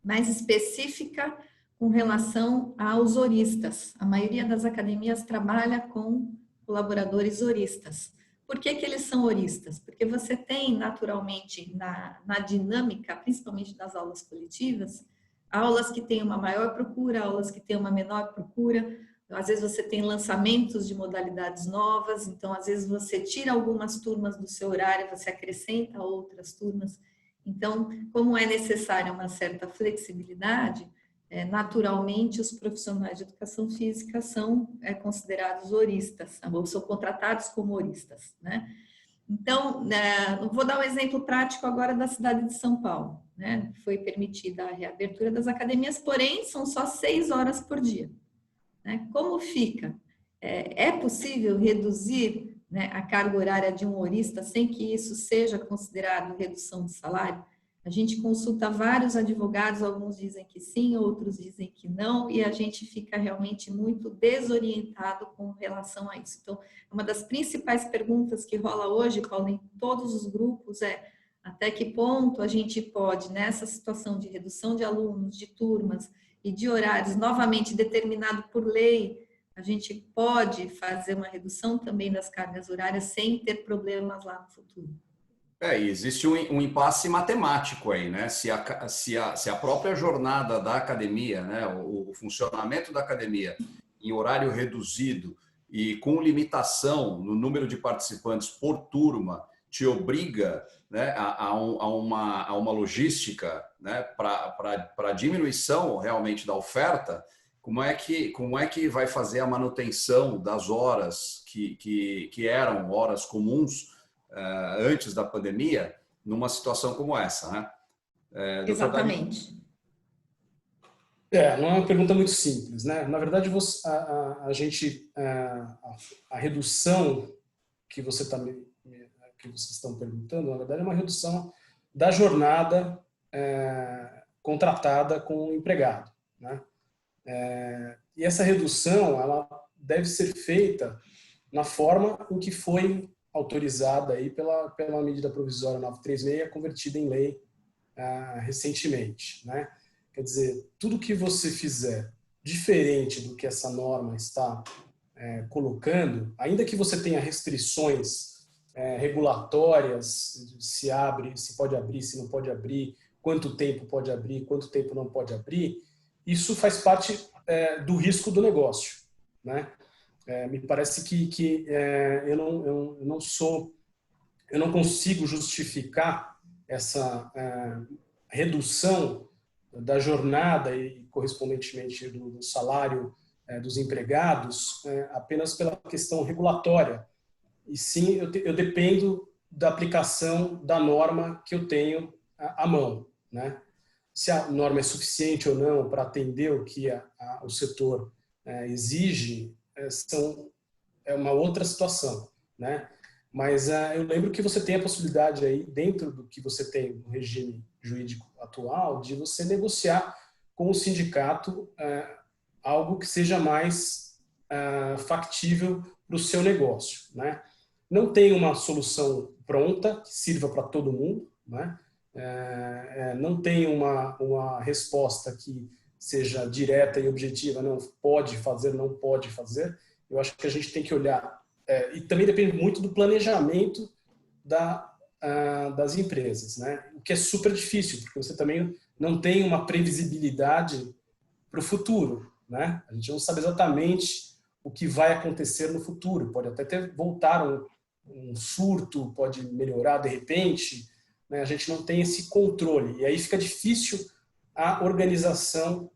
mais específica com relação aos horistas. A maioria das academias trabalha com colaboradores horistas. Por que eles são horistas? Porque você tem, naturalmente, na dinâmica, principalmente das aulas coletivas, aulas que têm uma maior procura, aulas que têm uma menor procura. Às vezes você tem lançamentos de modalidades novas, então às vezes você tira algumas turmas do seu horário, você acrescenta outras turmas. Então, como é necessária uma certa flexibilidade, naturalmente os profissionais de educação física são considerados horistas, ou são contratados como horistas, né? Então, vou dar um exemplo prático agora da cidade de São Paulo, né? Foi permitida a reabertura das academias, porém, são só 6 horas por dia, né? Como fica? É possível reduzir, né, a carga horária de um horista sem que isso seja considerado redução de salário? A gente consulta vários advogados, alguns dizem que sim, outros dizem que não, e a gente fica realmente muito desorientado com relação a isso. Então, uma das principais perguntas que rola hoje, Paulo, em todos os grupos é até que ponto a gente pode, nessa situação de redução de alunos, de turmas e de horários, novamente determinado por lei, a gente pode fazer uma redução também das cargas horárias sem ter problemas lá no futuro. Existe um impasse matemático aí, né? Se a própria jornada da academia, né, o funcionamento da academia em horário reduzido e com limitação no número de participantes por turma te obriga, né, a uma logística, né, para diminuição realmente da oferta, como é que vai fazer a manutenção das horas que eram horas comuns antes da pandemia, numa situação como essa, né? Exatamente. Não é uma pergunta muito simples, né? Na verdade, a redução que vocês estão perguntando, na verdade, é uma redução da jornada contratada com o empregado, né? E essa redução, ela deve ser feita na forma em que foi autorizada aí pela medida provisória 936, convertida em lei recentemente, né? Quer dizer, tudo que você fizer diferente do que essa norma está colocando, ainda que você tenha restrições regulatórias, se abre, se pode abrir, se não pode abrir, quanto tempo pode abrir, quanto tempo não pode abrir, isso faz parte do risco do negócio, né? Me parece que eu não consigo justificar essa redução da jornada e, correspondentemente, do salário dos empregados apenas pela questão regulatória. E sim, eu dependo da aplicação da norma que eu tenho à mão, né? Se a norma é suficiente ou não para atender o que o setor exige, é uma outra situação, né? Mas eu lembro que você tem a possibilidade aí, dentro do que você tem no regime jurídico atual, de você negociar com o sindicato algo que seja mais factível para o seu negócio, né? Não tem uma solução pronta que sirva para todo mundo, né? Não tem uma resposta que seja direta e objetiva, não pode fazer, não pode fazer. Eu acho que a gente tem que olhar e também depende muito do planejamento das empresas, né? O que é super difícil, porque você também não tem uma previsibilidade para o futuro, né? A gente não sabe exatamente o que vai acontecer no futuro. Pode até voltar um surto, pode melhorar de repente, né? A gente não tem esse controle. E aí fica difícil a organização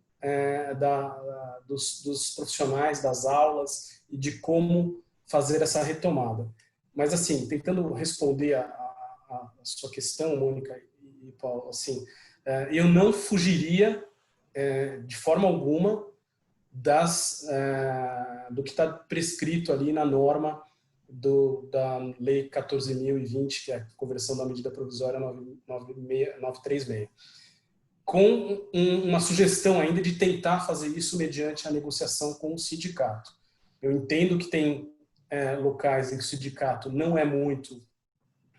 dos profissionais, das aulas e de como fazer essa retomada. Mas, assim, tentando responder a sua questão, Mônica e Paulo, assim, eu não fugiria de forma alguma do que está prescrito ali na norma da Lei 14.020, que é a conversão da medida provisória 936, com uma sugestão ainda de tentar fazer isso mediante a negociação com o sindicato. Eu entendo que tem locais em que o sindicato não é muito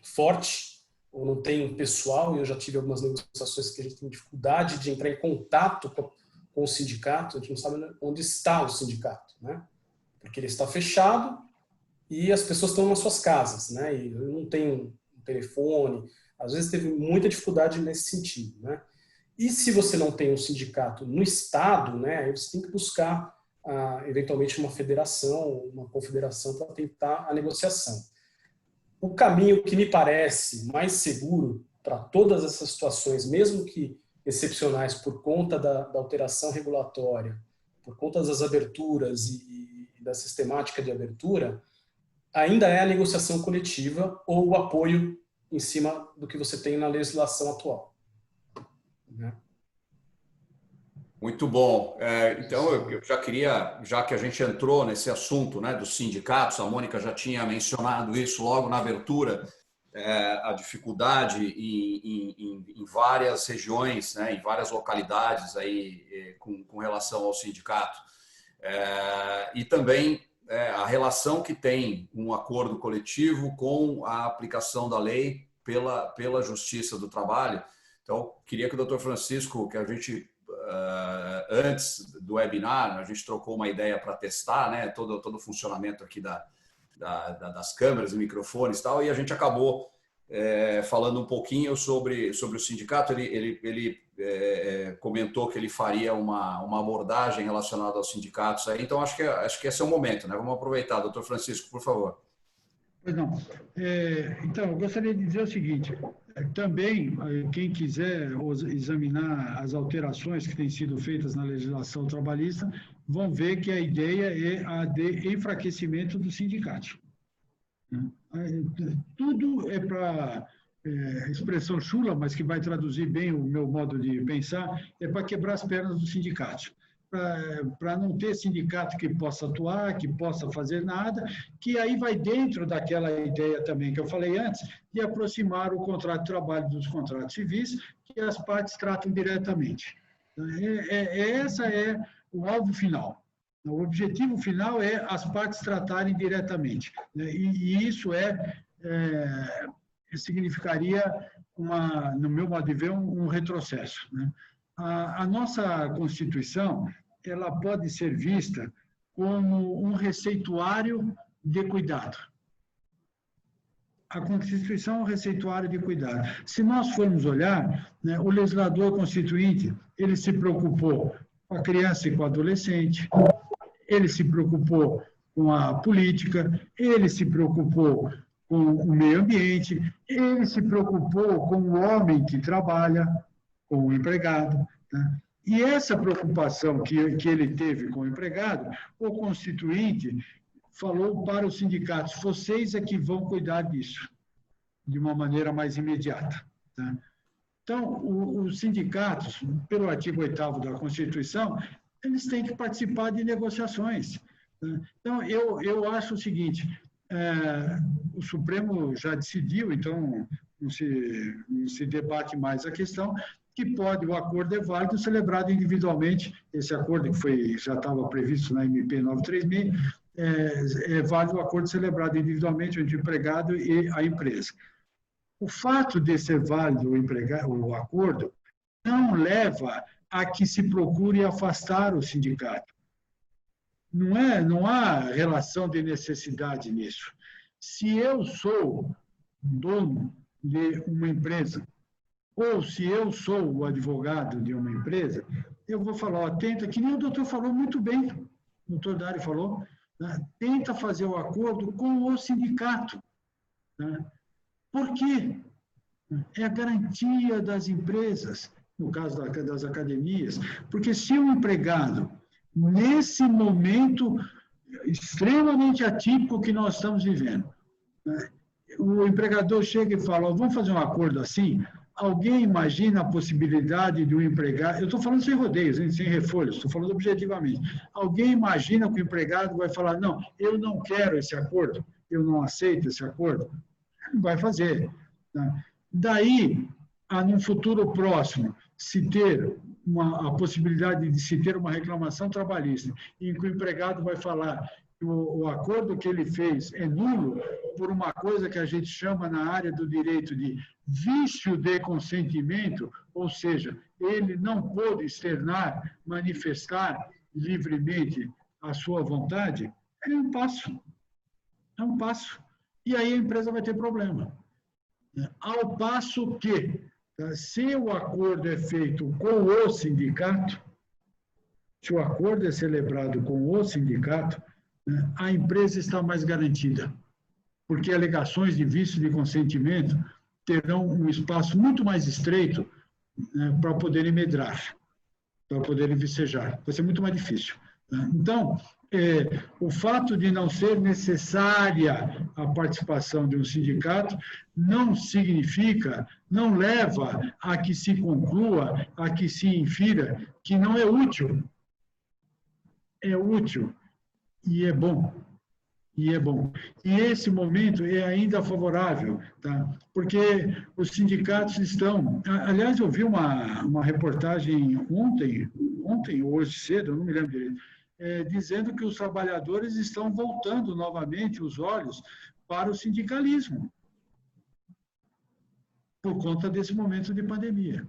forte, ou não tem pessoal, e eu já tive algumas negociações que a gente tem dificuldade de entrar em contato com o sindicato, a gente não sabe onde está o sindicato, né? Porque ele está fechado e as pessoas estão nas suas casas, né? E não tem um telefone, às vezes teve muita dificuldade nesse sentido, né? E se você não tem um sindicato no estado, né, aí você tem que buscar eventualmente uma federação, uma confederação para tentar a negociação. O caminho que me parece mais seguro para todas essas situações, mesmo que excepcionais por conta da alteração regulatória, por conta das aberturas e da sistemática de abertura, ainda é a negociação coletiva ou o apoio em cima do que você tem na legislação atual. Muito bom. Então, eu já queria, já que a gente entrou nesse assunto, né, dos sindicatos, a Mônica já tinha mencionado isso logo na abertura, a dificuldade em várias regiões, né, em várias localidades aí, com relação ao sindicato. E também a relação que tem um acordo coletivo com a aplicação da lei pela Justiça do Trabalho. Então, queria que o Dr. Francisco, que a gente, antes do webinar, a gente trocou uma ideia para testar, né, todo o funcionamento aqui das câmeras e microfones e tal, e a gente acabou falando um pouquinho sobre o sindicato. Ele comentou que ele faria uma abordagem relacionada aos sindicatos aí, então acho que esse é o momento, né? Vamos aproveitar. Dr. Francisco, por favor. Pois não. Então, eu gostaria de dizer o seguinte, também, quem quiser examinar as alterações que têm sido feitas na legislação trabalhista, vão ver que a ideia é a de enfraquecimento do sindicato. Tudo é para, expressão chula, mas que vai traduzir bem o meu modo de pensar, é para quebrar as pernas do sindicato. Para não ter sindicato que possa atuar, que possa fazer nada, que aí vai dentro daquela ideia também que eu falei antes, de aproximar o contrato de trabalho dos contratos civis, que as partes tratam diretamente. Essa é o alvo final. O objetivo final é as partes tratarem diretamente. E isso significaria, no meu modo de ver, um retrocesso. A nossa Constituição, ela pode ser vista como um receituário de cuidado. A Constituição é um receituário de cuidado. Se nós formos olhar, né, o legislador constituinte, ele se preocupou com a criança e com o adolescente, ele se preocupou com a política, ele se preocupou com o meio ambiente, ele se preocupou com o homem que trabalha, com o empregado, né? E essa preocupação que ele teve com o empregado, o constituinte falou para os sindicatos: vocês é que vão cuidar disso, de uma maneira mais imediata. Tá? Então, os sindicatos, pelo artigo 8º da Constituição, eles têm que participar de negociações. Tá? Então, eu acho o seguinte, o Supremo já decidiu, então não se debate mais a questão, que o acordo é válido celebrado individualmente. Esse acordo que já estava previsto na MP 936, é válido o acordo celebrado individualmente entre o empregado e a empresa. O fato de ser válido o acordo não leva a que se procure afastar o sindicato. não há relação de necessidade nisso. Se eu sou dono de uma empresa, ou se eu sou o advogado de uma empresa, eu vou falar, ó, tenta, que nem o doutor falou muito bem, o doutor Dário falou, né? Tenta fazer o acordo com o sindicato. Né? Por quê? É a garantia das empresas, no caso das academias, porque se o empregado, nesse momento extremamente atípico que nós estamos vivendo, né? O empregador chega e fala, ó, vamos fazer um acordo assim? Alguém imagina a possibilidade de um empregado, eu estou falando sem rodeios, sem refolhos, estou falando objetivamente, alguém imagina que o empregado vai falar, não, eu não quero esse acordo, eu não aceito esse acordo? Não vai fazer. Né? Daí, num futuro próximo, se ter a possibilidade de se ter uma reclamação trabalhista, em que o empregado vai falar que o acordo que ele fez é nulo por uma coisa que a gente chama na área do direito de vício de consentimento, ou seja, ele não pôde externar, manifestar livremente a sua vontade, é um passo. É um passo. E aí a empresa vai ter problema. Ao passo que, se o acordo é feito com o sindicato, se o acordo é celebrado com o sindicato, a empresa está mais garantida, porque alegações de vício de consentimento terão um espaço muito mais estreito, né, para poderem medrar, para poderem vicejar. Vai ser muito mais difícil. Né? Então, o fato de não ser necessária a participação de um sindicato não significa, não leva a que se conclua, a que se infira que não é útil. É útil e é bom. E é bom. E esse momento é ainda favorável, tá? Porque os sindicatos estão... Aliás, eu vi uma reportagem ontem ou hoje cedo, não me lembro direito, dizendo que os trabalhadores estão voltando novamente os olhos para o sindicalismo por conta desse momento de pandemia.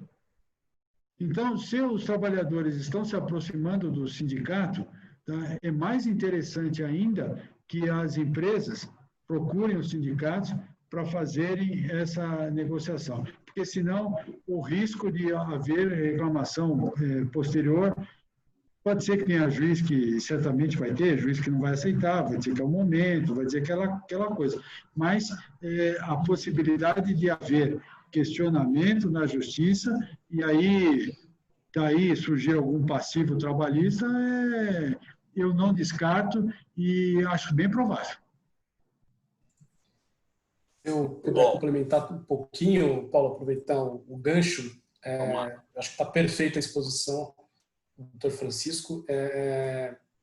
Então, se os trabalhadores estão se aproximando do sindicato, tá, é mais interessante ainda que as empresas procurem os sindicatos para fazerem essa negociação. Porque, senão, o risco de haver reclamação posterior, pode ser que tenha juiz que certamente vai ter, juiz que não vai aceitar, vai dizer que é o momento, vai dizer aquela coisa. Mas a possibilidade de haver questionamento na justiça e aí daí surgir algum passivo trabalhista, eu não descarto e acho bem provável. Eu puder complementar um pouquinho, Paulo, aproveitar o gancho, acho que está perfeita a exposição do Dr. Francisco,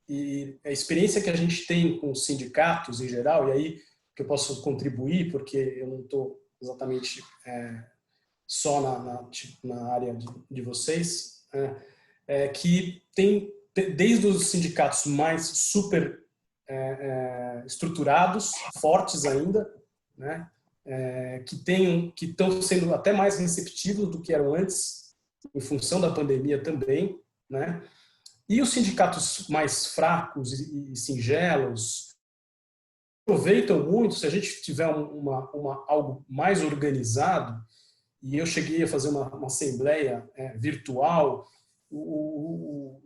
e a experiência que a gente tem com os sindicatos em geral, e aí que eu posso contribuir, porque eu não estou exatamente só na área de vocês, que tem, desde os sindicatos mais super estruturados, fortes ainda, né, que estão sendo até mais receptivos do que eram antes, em função da pandemia também, né, e os sindicatos mais fracos e singelos aproveitam muito. Se a gente tiver algo mais organizado, e eu cheguei a fazer uma assembleia virtual, o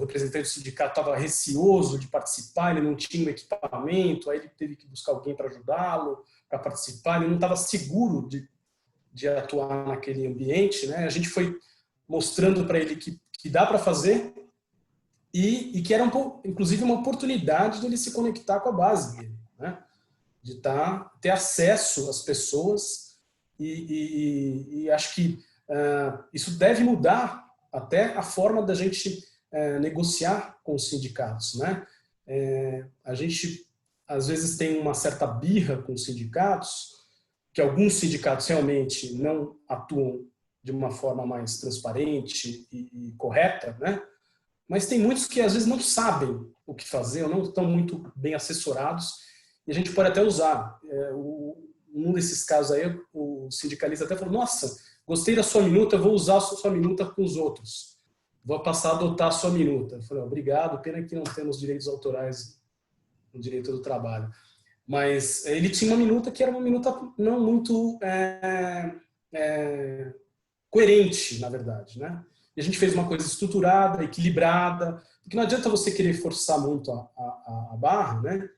representante do sindicato estava receoso de participar, ele não tinha um equipamento, aí ele teve que buscar alguém para ajudá-lo, para participar, ele não estava seguro de atuar naquele ambiente, né? A gente foi mostrando para ele que dá para fazer e que era inclusive uma oportunidade de ele se conectar com a base dele, né? De ter acesso às pessoas e acho que isso deve mudar até a forma da gente negociar com os sindicatos, né? A gente às vezes tem uma certa birra com os sindicatos, que alguns sindicatos realmente não atuam de uma forma mais transparente e correta, né? Mas tem muitos que às vezes não sabem o que fazer, ou não estão muito bem assessorados, e a gente pode até usar. Um desses casos aí, o sindicalista até falou: nossa, gostei da sua minuta, eu vou usar a sua minuta com os outros. vou passar a adotar a sua minuta. Eu falei, obrigado, pena que não temos direitos autorais no direito do trabalho. Mas ele tinha uma minuta que era uma minuta não muito coerente, na verdade, né? E a gente fez uma coisa estruturada, equilibrada, porque não adianta você querer forçar muito a barra, né?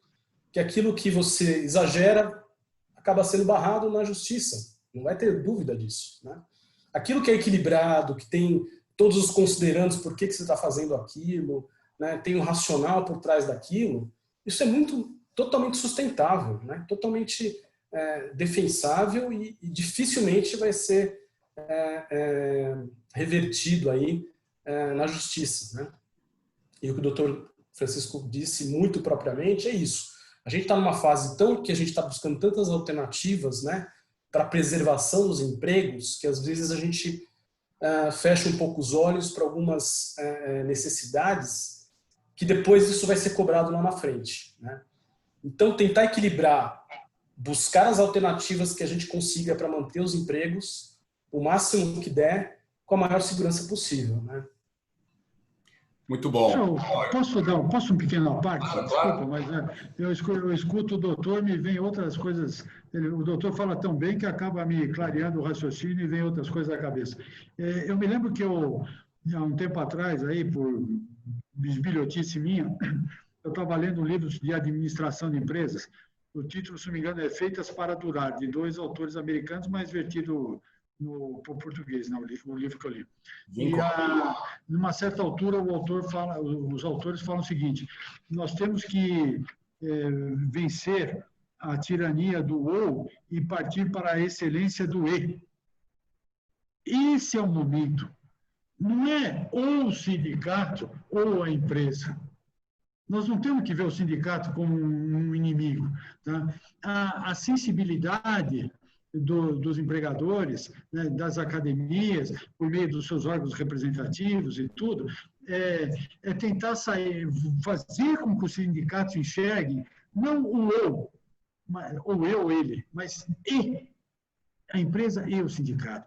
Que aquilo que você exagera acaba sendo barrado na justiça. Não vai ter dúvida disso, né? Aquilo que é equilibrado, que tem todos os considerandos por que você está fazendo aquilo, né? Tem um racional por trás daquilo, isso é totalmente sustentável, né? Totalmente defensável e dificilmente vai ser revertido aí na justiça, né? E o que o doutor Francisco disse muito propriamente é isso. A gente está numa fase que a gente está buscando tantas alternativas, né, para a preservação dos empregos, que às vezes a gente fecha um pouco os olhos para algumas necessidades que depois isso vai ser cobrado lá na frente, né? Então, tentar equilibrar, buscar as alternativas que a gente consiga para manter os empregos o máximo que der, com a maior segurança possível, né? Muito bom. Posso um pequeno parte? Claro, Desculpa, claro. mas eu escuto o doutor, me vem outras coisas. O doutor fala tão bem que acaba me clareando o raciocínio e vem outras coisas à cabeça. Eu me lembro que há um tempo atrás, aí, por bisbilhotice minha, eu estava lendo um livro de administração de empresas. O título, se não me engano, é Feitas para Durar, de 2 autores americanos, mas vertido no português, né, o livro que eu li. E, numa certa altura, os autores falam o seguinte: nós temos que vencer a tirania do ou e partir para a excelência do e. Esse é o momento. Não é ou o sindicato ou a empresa. Nós não temos que ver o sindicato como um inimigo, tá? A sensibilidade dos empregadores, né, das academias, por meio dos seus órgãos representativos e tudo, é tentar fazer com que os sindicatos enxerguem não o eu, ou eu ou ele, mas a empresa e o sindicato.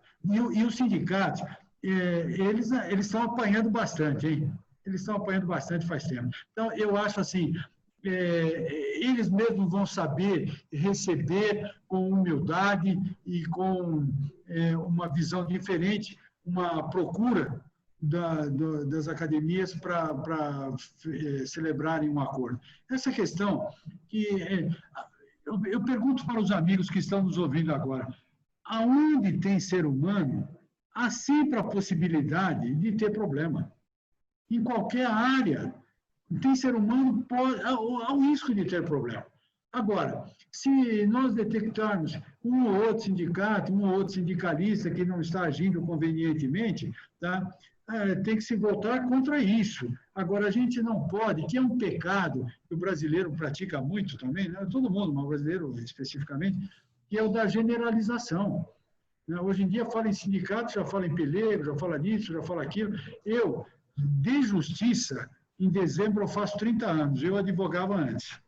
E os sindicatos, eles estão apanhando bastante, hein? Eles estão apanhando bastante faz tempo. Então, eu acho assim, eles mesmos vão saber receber com humildade e com uma visão diferente, uma procura das academias para celebrarem um acordo. Essa questão que eu pergunto para os amigos que estão nos ouvindo agora: aonde tem ser humano, há sempre a possibilidade de ter problema. Em qualquer área, tem ser humano, há o risco de ter problema. Agora, se nós detectarmos um ou outro sindicato, um ou outro sindicalista que não está agindo convenientemente, tá? Tem que se voltar contra isso. Agora, a gente não pode, que é um pecado que o brasileiro pratica muito também, né? Todo mundo, mas o brasileiro especificamente, que é o da generalização. Hoje em dia fala em sindicato, já fala em pelego, já fala nisso, já fala aquilo. De justiça, em dezembro eu faço 30 anos, eu advogava antes.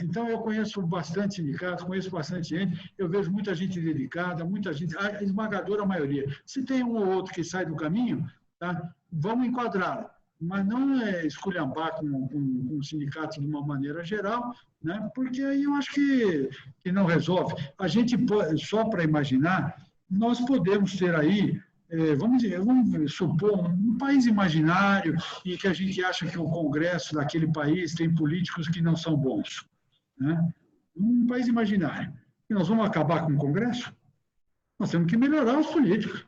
Então, eu conheço bastante sindicatos, conheço bastante gente, eu vejo muita gente dedicada, muita gente, a esmagadora maioria. Se tem um ou outro que sai do caminho, tá? Vamos enquadrá-lo, mas não esculhambar com o sindicato de uma maneira geral, né? Porque aí eu acho que não resolve. A gente, só para imaginar, nós podemos ter aí, vamos supor, um país imaginário e que a gente acha que o Congresso daquele país tem políticos que não são bons, né? Um país imaginário. E nós vamos acabar com o Congresso? Nós temos que melhorar os políticos,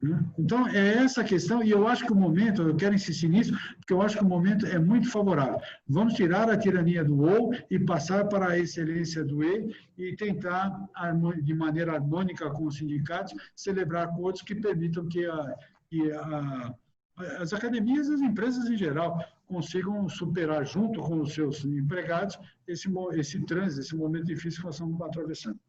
né? Então, é essa questão, e eu acho que o momento, eu quero insistir nisso, porque eu acho que o momento é muito favorável. Vamos tirar a tirania do ou e passar para a excelência do e tentar, de maneira harmônica com os sindicatos, celebrar acordos que permitam que as academias e as empresas em geral consigam superar, junto com os seus empregados, esse trânsito, esse momento difícil que nós estamos atravessando.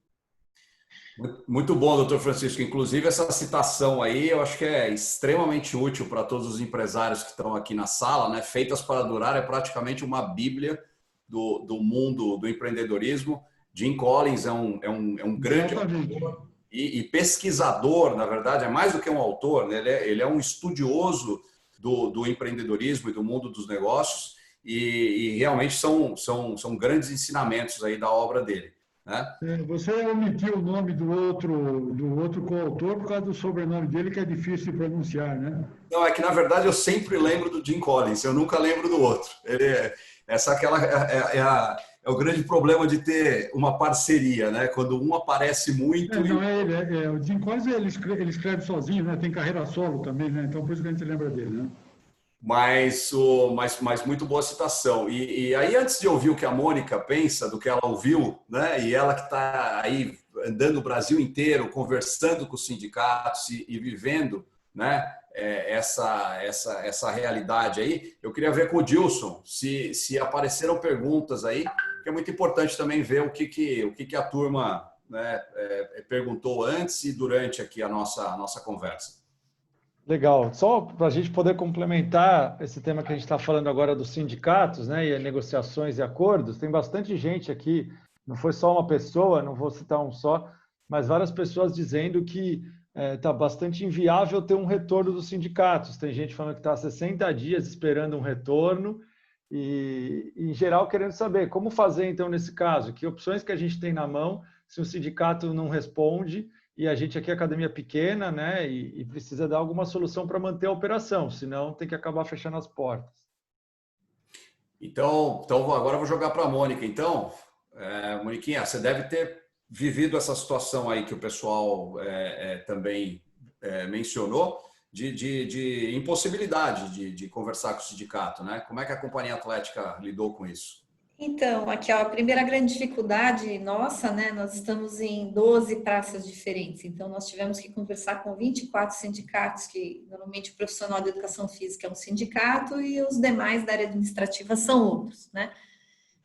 Muito bom, doutor Francisco. Inclusive, essa citação aí eu acho que é extremamente útil para todos os empresários que estão aqui na sala, né? Feitas para Durar é praticamente uma bíblia do mundo do empreendedorismo. Jim Collins é um grande autor e pesquisador, na verdade, é mais do que um autor, né? Ele é um estudioso do empreendedorismo e do mundo dos negócios, e realmente são grandes ensinamentos aí da obra dele, né? Você omitiu o nome do outro coautor por causa do sobrenome dele, que é difícil de pronunciar, né? Não, é que na verdade eu sempre lembro do Jim Collins, eu nunca lembro do outro. É o grande problema de ter uma parceria, né? Quando um aparece muito. Não, é ele. O Jim Collins ele escreve sozinho, né? Tem carreira solo também, né? Então por isso que a gente lembra dele, né? Mas muito boa citação. E aí, antes de ouvir o que a Mônica pensa, do que ela ouviu, né? E ela que está aí andando o Brasil inteiro, conversando com os sindicatos e vivendo, né? Essa realidade aí, eu queria ver com o Dilson se apareceram perguntas aí, que é muito importante também ver o que a turma, né, perguntou antes e durante aqui a nossa conversa. Legal. Só para a gente poder complementar esse tema que a gente está falando agora dos sindicatos, né, e negociações e acordos, tem bastante gente aqui, não foi só uma pessoa, não vou citar um só, mas várias pessoas dizendo que está bastante inviável ter um retorno dos sindicatos. Tem gente falando que está há 60 dias esperando um retorno e, em geral, querendo saber como fazer, então, nesse caso, que opções que a gente tem na mão se o sindicato não responde. E a gente aqui é academia pequena, né? E precisa dar alguma solução para manter a operação, senão tem que acabar fechando as portas. Então agora eu vou jogar para a Mônica. Então, Moniquinha, você deve ter vivido essa situação aí que o pessoal também mencionou, de impossibilidade de conversar com o sindicato, né? Como é que a Companhia Atlética lidou com isso? Então, aqui ó, a primeira grande dificuldade nossa, né? Nós estamos em 12 praças diferentes, então nós tivemos que conversar com 24 sindicatos, que normalmente o profissional de educação física é um sindicato e os demais da área administrativa são outros, né?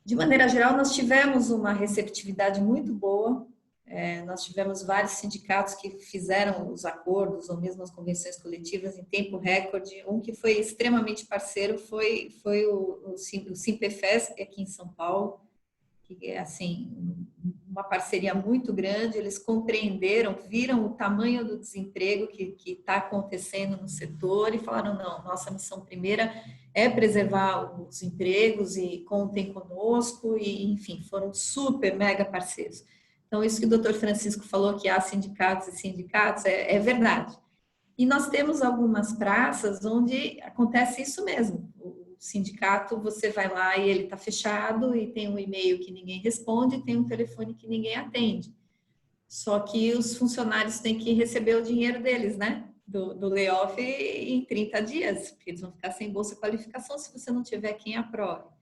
De maneira geral, nós tivemos uma receptividade muito boa, nós tivemos vários sindicatos que fizeram os acordos ou mesmo as convenções coletivas em tempo recorde. Um que foi extremamente parceiro foi o Simpefes, aqui em São Paulo, que é assim, uma parceria muito grande. Eles compreenderam, viram o tamanho do desemprego que está acontecendo no setor e falaram, não, nossa missão primeira é preservar os empregos e contem conosco, e enfim, foram super mega parceiros. Então, isso que o doutor Francisco falou, que há sindicatos e sindicatos, é verdade. E nós temos algumas praças onde acontece isso mesmo. O sindicato, você vai lá e ele está fechado, e tem um e-mail que ninguém responde, e tem um telefone que ninguém atende. Só que os funcionários têm que receber o dinheiro deles, né? Do layoff em 30 dias, porque eles vão ficar sem bolsa qualificação se você não tiver quem aprove.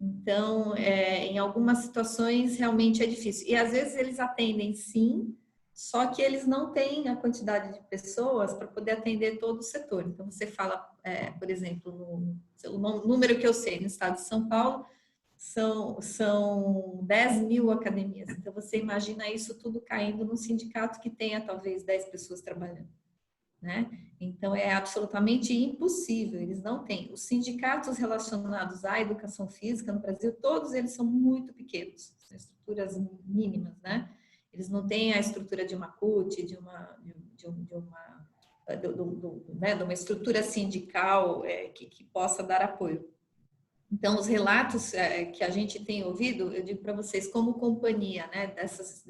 Então, em algumas situações, realmente é difícil. E, às vezes, eles atendem, sim, só que eles não têm a quantidade de pessoas para poder atender todo o setor. Então, você fala, por exemplo, o número que eu sei, no estado de São Paulo, são 10 mil academias. Então, você imagina isso tudo caindo num sindicato que tenha, talvez, 10 pessoas trabalhando, né? Então, é absolutamente impossível, eles não têm. Os sindicatos relacionados à educação física no Brasil, todos eles são muito pequenos, são estruturas mínimas, né? Eles não têm a estrutura de uma CUT, de uma estrutura sindical que possa dar apoio. Então, os relatos que a gente tem ouvido, eu digo para vocês, como companhia, né, essas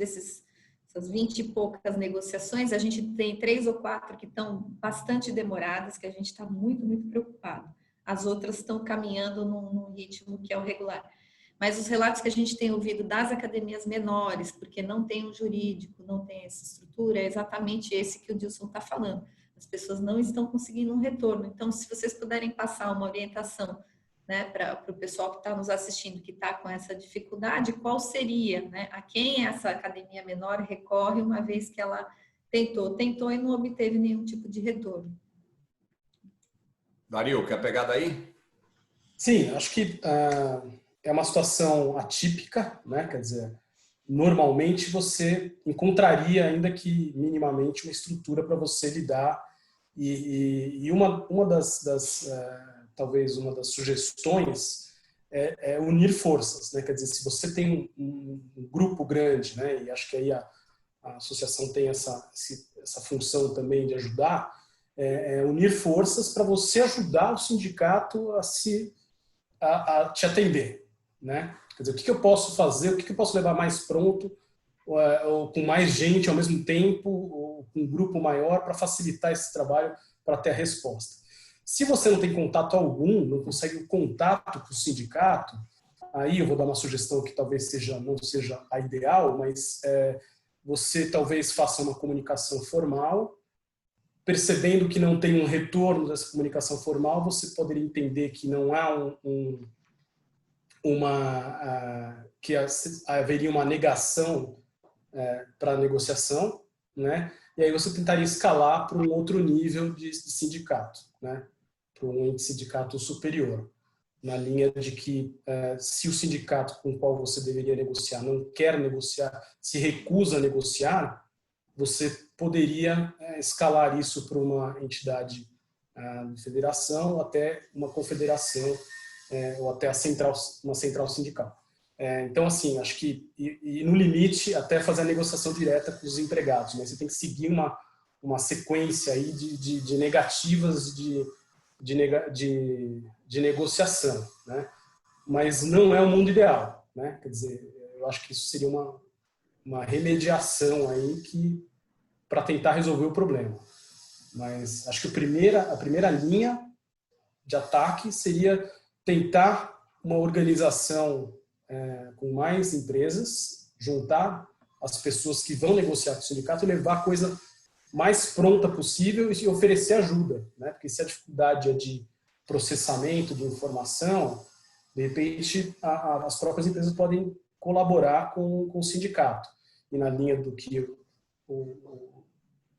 20 e poucas negociações, a gente tem 3 ou 4 que estão bastante demoradas, que a gente está muito, muito preocupado. As outras estão caminhando num ritmo que é o regular. Mas os relatos que a gente tem ouvido das academias menores, porque não tem um jurídico, não tem essa estrutura, é exatamente esse que o Dilson está falando. As pessoas não estão conseguindo um retorno. Então, se vocês puderem passar uma orientação, né, para o pessoal que está nos assistindo, que está com essa dificuldade, qual seria, né, a quem essa academia menor recorre uma vez que ela tentou e não obteve nenhum tipo de retorno. Dario, quer pegar daí? Sim, acho que é uma situação atípica, né? Quer dizer, normalmente você encontraria, ainda que minimamente, uma estrutura para você lidar, e uma das talvez uma das sugestões é unir forças, né? Quer dizer, se você tem um grupo grande, né? E acho que aí a associação tem essa função também de ajudar, unir forças para você ajudar o sindicato a te atender, né? Quer dizer, o que eu posso fazer, o que eu posso levar mais pronto, ou com mais gente ao mesmo tempo, ou com um grupo maior para facilitar esse trabalho para ter a resposta. Se você não tem contato algum, não consegue o contato com o sindicato, aí eu vou dar uma sugestão que talvez não seja a ideal, mas você talvez faça uma comunicação formal, percebendo que não tem um retorno dessa comunicação formal, você poderia entender que não há que haveria uma negação para a negociação, né? E aí você tentaria escalar para um outro nível de sindicato, né? Para um ente sindicato superior, na linha de que se o sindicato com o qual você deveria negociar não quer negociar, se recusa a negociar, você poderia escalar isso para uma entidade de federação, ou até uma confederação, ou até uma central sindical. Então, assim, acho que, e no limite, até fazer a negociação direta com os empregados, mas você tem que seguir uma sequência aí de negativas de negociação, né? Mas não é o mundo ideal, né? Quer dizer, eu acho que isso seria uma remediação aí para tentar resolver o problema. Mas acho que a primeira linha de ataque seria tentar uma organização com mais empresas, juntar as pessoas que vão negociar com o sindicato e levar a coisa mais pronta possível e oferecer ajuda, né? Porque se a dificuldade é de processamento de informação, de repente as próprias empresas podem colaborar com o sindicato. E na linha do que o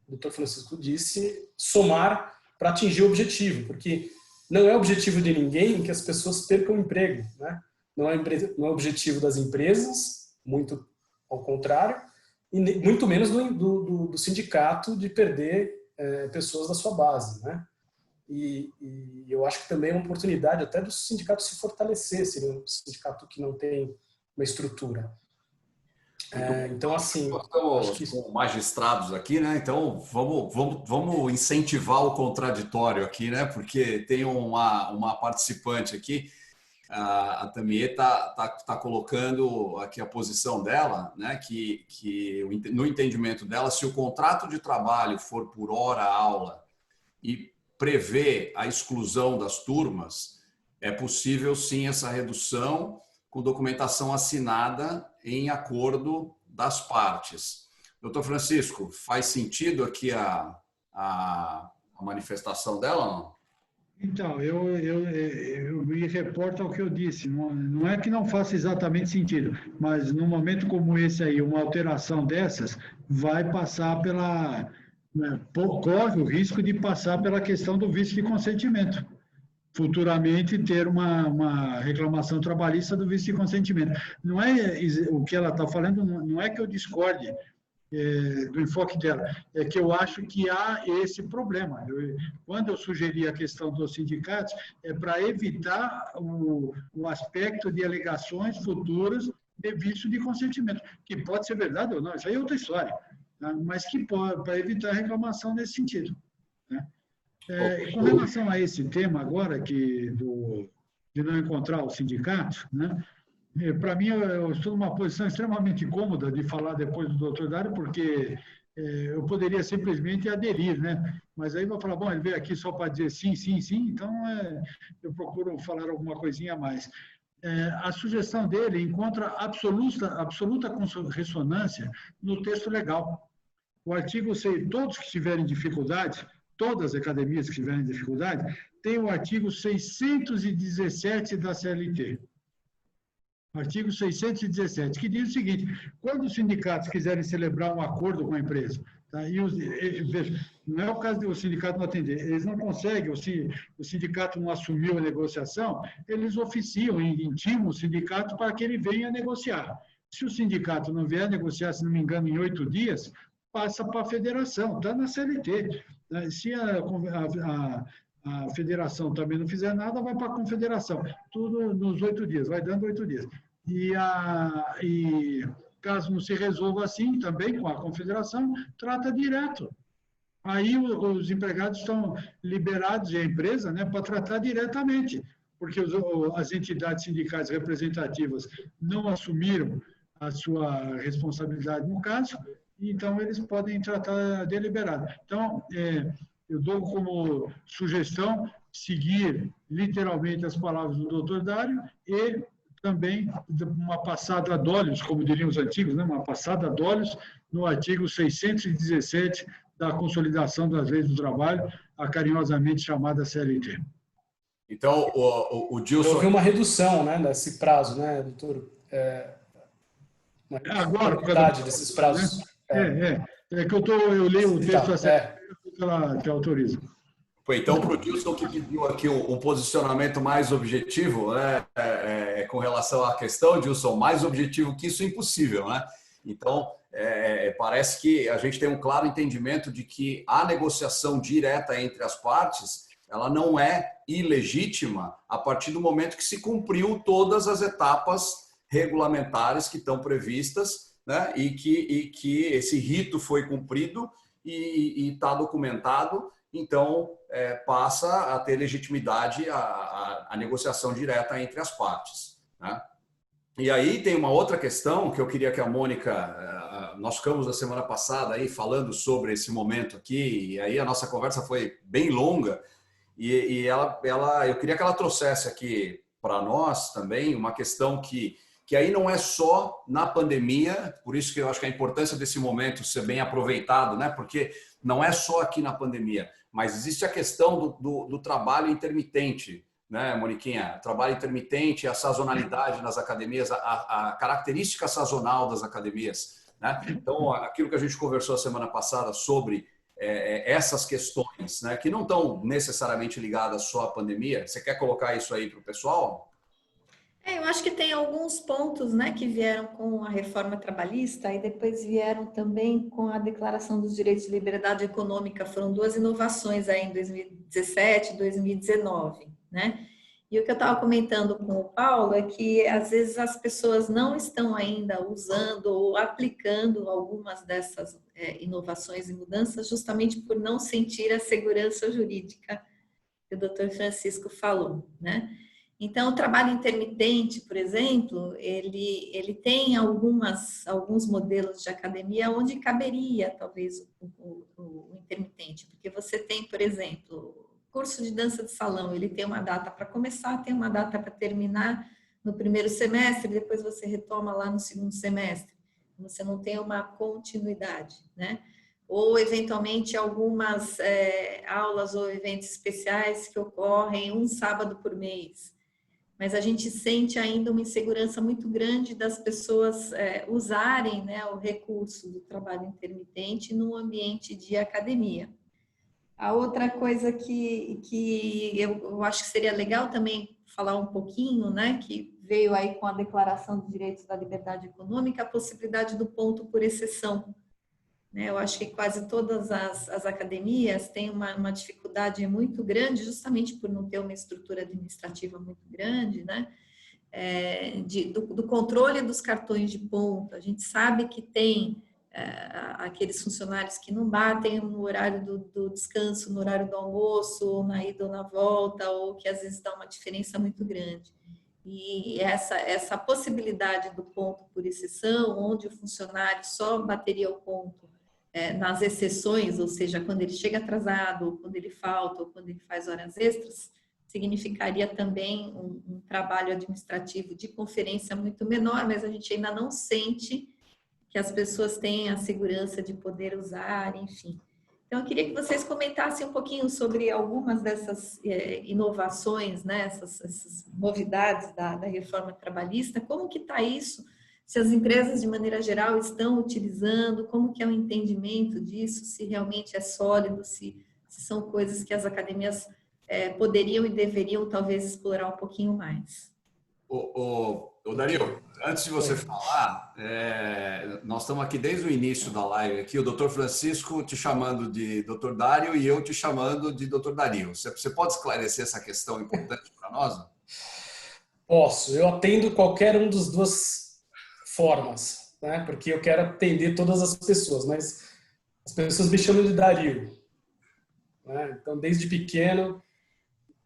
Dr. Francisco disse, somar para atingir o objetivo, porque não é objetivo de ninguém que as pessoas percam o emprego, né? Não é objetivo das empresas, muito ao contrário, e muito menos do sindicato de perder pessoas da sua base, né? E eu acho que também é uma oportunidade até do sindicato se fortalecer, seria um sindicato que não tem uma estrutura. Então, assim... Nós estamos com magistrados aqui, né? Então, vamos incentivar o contraditório aqui, né? Porque tem uma participante aqui, a Tamie está colocando aqui a posição dela, né? Que no entendimento dela, se o contrato de trabalho for por hora aula e prevê a exclusão das turmas, é possível sim essa redução com documentação assinada em acordo das partes. Doutor Francisco, faz sentido aqui a manifestação dela, não? Então, eu me reporto ao que eu disse. Não é que não faça exatamente sentido, mas num momento como esse aí, uma alteração dessas vai passar corre o risco de passar pela questão do vício de consentimento. Futuramente ter uma reclamação trabalhista do vício de consentimento. Não é o que ela está falando, não é que eu discorde do enfoque dela, é que eu acho que há esse problema. Quando eu sugeri a questão dos sindicatos, é para evitar o aspecto de alegações futuras de vício de consentimento, que pode ser verdade ou não, isso aí é outra história, tá? Mas que pode, para evitar reclamação nesse sentido, né? Com relação a esse tema agora, de não encontrar o sindicato, né? Para mim, eu estou numa posição extremamente cômoda de falar depois do doutor Dário, porque eu poderia simplesmente aderir, né? Mas aí vou falar, bom, ele veio aqui só para dizer sim, sim, sim, então eu procuro falar alguma coisinha a mais. A sugestão dele encontra absoluta ressonância no texto legal. O artigo 6, todos que tiverem dificuldade, todas as academias que tiverem dificuldade, tem o artigo 617 da CLT. Artigo 617, que diz o seguinte: quando os sindicatos quiserem celebrar um acordo com a empresa, tá? Veja, não é o caso de o sindicato não atender, eles não conseguem, o sindicato não assumiu a negociação, eles oficiam, intimam o sindicato para que ele venha negociar. Se o sindicato não vier negociar, se não me engano, em 8 dias, passa para a federação, está na CLT. Se a federação também não fizer nada, vai para a confederação. Tudo nos 8 dias, vai dando 8 dias. E caso não se resolva assim, também com a confederação, trata direto. aí os empregados estão liberados e a empresa, né, para tratar diretamente, porque as entidades sindicais representativas não assumiram a sua responsabilidade no caso, então eles podem tratar deliberado. Então, eu dou como sugestão seguir literalmente as palavras do doutor Dário e também uma passada de olhos, como diriam os antigos, né? Uma passada de olhos no artigo 617 da Consolidação das Leis do Trabalho, a carinhosamente chamada CLT. Então, o Dilson... Houve uma redução, né, desse prazo, né, doutor? Agora, por causa desses prazos. Né? É que eu leio o texto assim, que ela autoriza. Então, para o Dilson, que pediu aqui um posicionamento mais objetivo, né, com relação à questão, Dilson, mais objetivo que isso é impossível, né? Então, parece que a gente tem um claro entendimento de que a negociação direta entre as partes, ela não é ilegítima a partir do momento que se cumpriu todas as etapas regulamentares que estão previstas, né, e que esse rito foi cumprido e está documentado. Então, passa a ter legitimidade a negociação direta entre as partes, né? E aí tem uma outra questão que eu queria que a Mônica... Nós ficamos na semana passada aí falando sobre esse momento aqui, e aí a nossa conversa foi bem longa, e eu queria que ela trouxesse aqui para nós também uma questão que aí não é só na pandemia, por isso que eu acho que a importância desse momento ser bem aproveitado, né? Porque não é só aqui na pandemia, mas existe a questão do trabalho intermitente, né, Moniquinha? Trabalho intermitente, a sazonalidade nas academias, a característica sazonal das academias, né? Então, aquilo que a gente conversou a semana passada sobre essas questões, né, que não estão necessariamente ligadas só à pandemia. Você quer colocar isso aí para o pessoal? Eu acho que tem alguns pontos, né, que vieram com a reforma trabalhista e depois vieram também com a Declaração dos Direitos de Liberdade Econômica. Foram duas inovações aí em 2017 e 2019, né? E o que eu estava comentando com o Paulo é que às vezes as pessoas não estão ainda usando ou aplicando algumas dessas inovações e mudanças justamente por não sentir a segurança jurídica que o Dr. Francisco falou, né? Então, o trabalho intermitente, por exemplo, ele tem alguns modelos de academia onde caberia, talvez, o intermitente. Porque você tem, por exemplo, curso de dança de salão, ele tem uma data para começar, tem uma data para terminar no primeiro semestre, depois você retoma lá no segundo semestre. Você não tem uma continuidade, né? Ou, eventualmente, algumas aulas ou eventos especiais que ocorrem um sábado por mês. Mas a gente sente ainda uma insegurança muito grande das pessoas usarem, né, o recurso do trabalho intermitente no ambiente de academia. A outra coisa que eu acho que seria legal também falar um pouquinho, né, que veio aí com a Declaração dos Direitos da Liberdade Econômica, a possibilidade do ponto por exceção. Eu acho que quase todas as academias têm uma dificuldade muito grande, justamente por não ter uma estrutura administrativa muito grande, né? Do controle dos cartões de ponto. A gente sabe que tem aqueles funcionários que não batem no horário do descanso, no horário do almoço, na ida ou na volta, ou que às vezes dá uma diferença muito grande. E essa possibilidade do ponto por exceção, onde o funcionário só bateria o ponto nas exceções, ou seja, quando ele chega atrasado, ou quando ele falta, ou quando ele faz horas extras, significaria também um trabalho administrativo de conferência muito menor, mas a gente ainda não sente que as pessoas têm a segurança de poder usar, enfim. Então, eu queria que vocês comentassem um pouquinho sobre algumas dessas inovações, né, essas novidades da reforma trabalhista, como que está isso? Se as empresas, de maneira geral, estão utilizando, como que é o entendimento disso, se realmente é sólido, se são coisas que as academias poderiam e deveriam, talvez, explorar um pouquinho mais. Dario, antes de você falar, nós estamos aqui desde o início da live, aqui, o Dr. Francisco te chamando de Dr. Dário e eu te chamando de Dr. Dario. Você pode esclarecer essa questão importante para nós? Posso. Eu atendo qualquer um das duas formas, né? Porque eu quero atender todas as pessoas, mas as pessoas me chamam de Dario. né? Então, desde pequeno,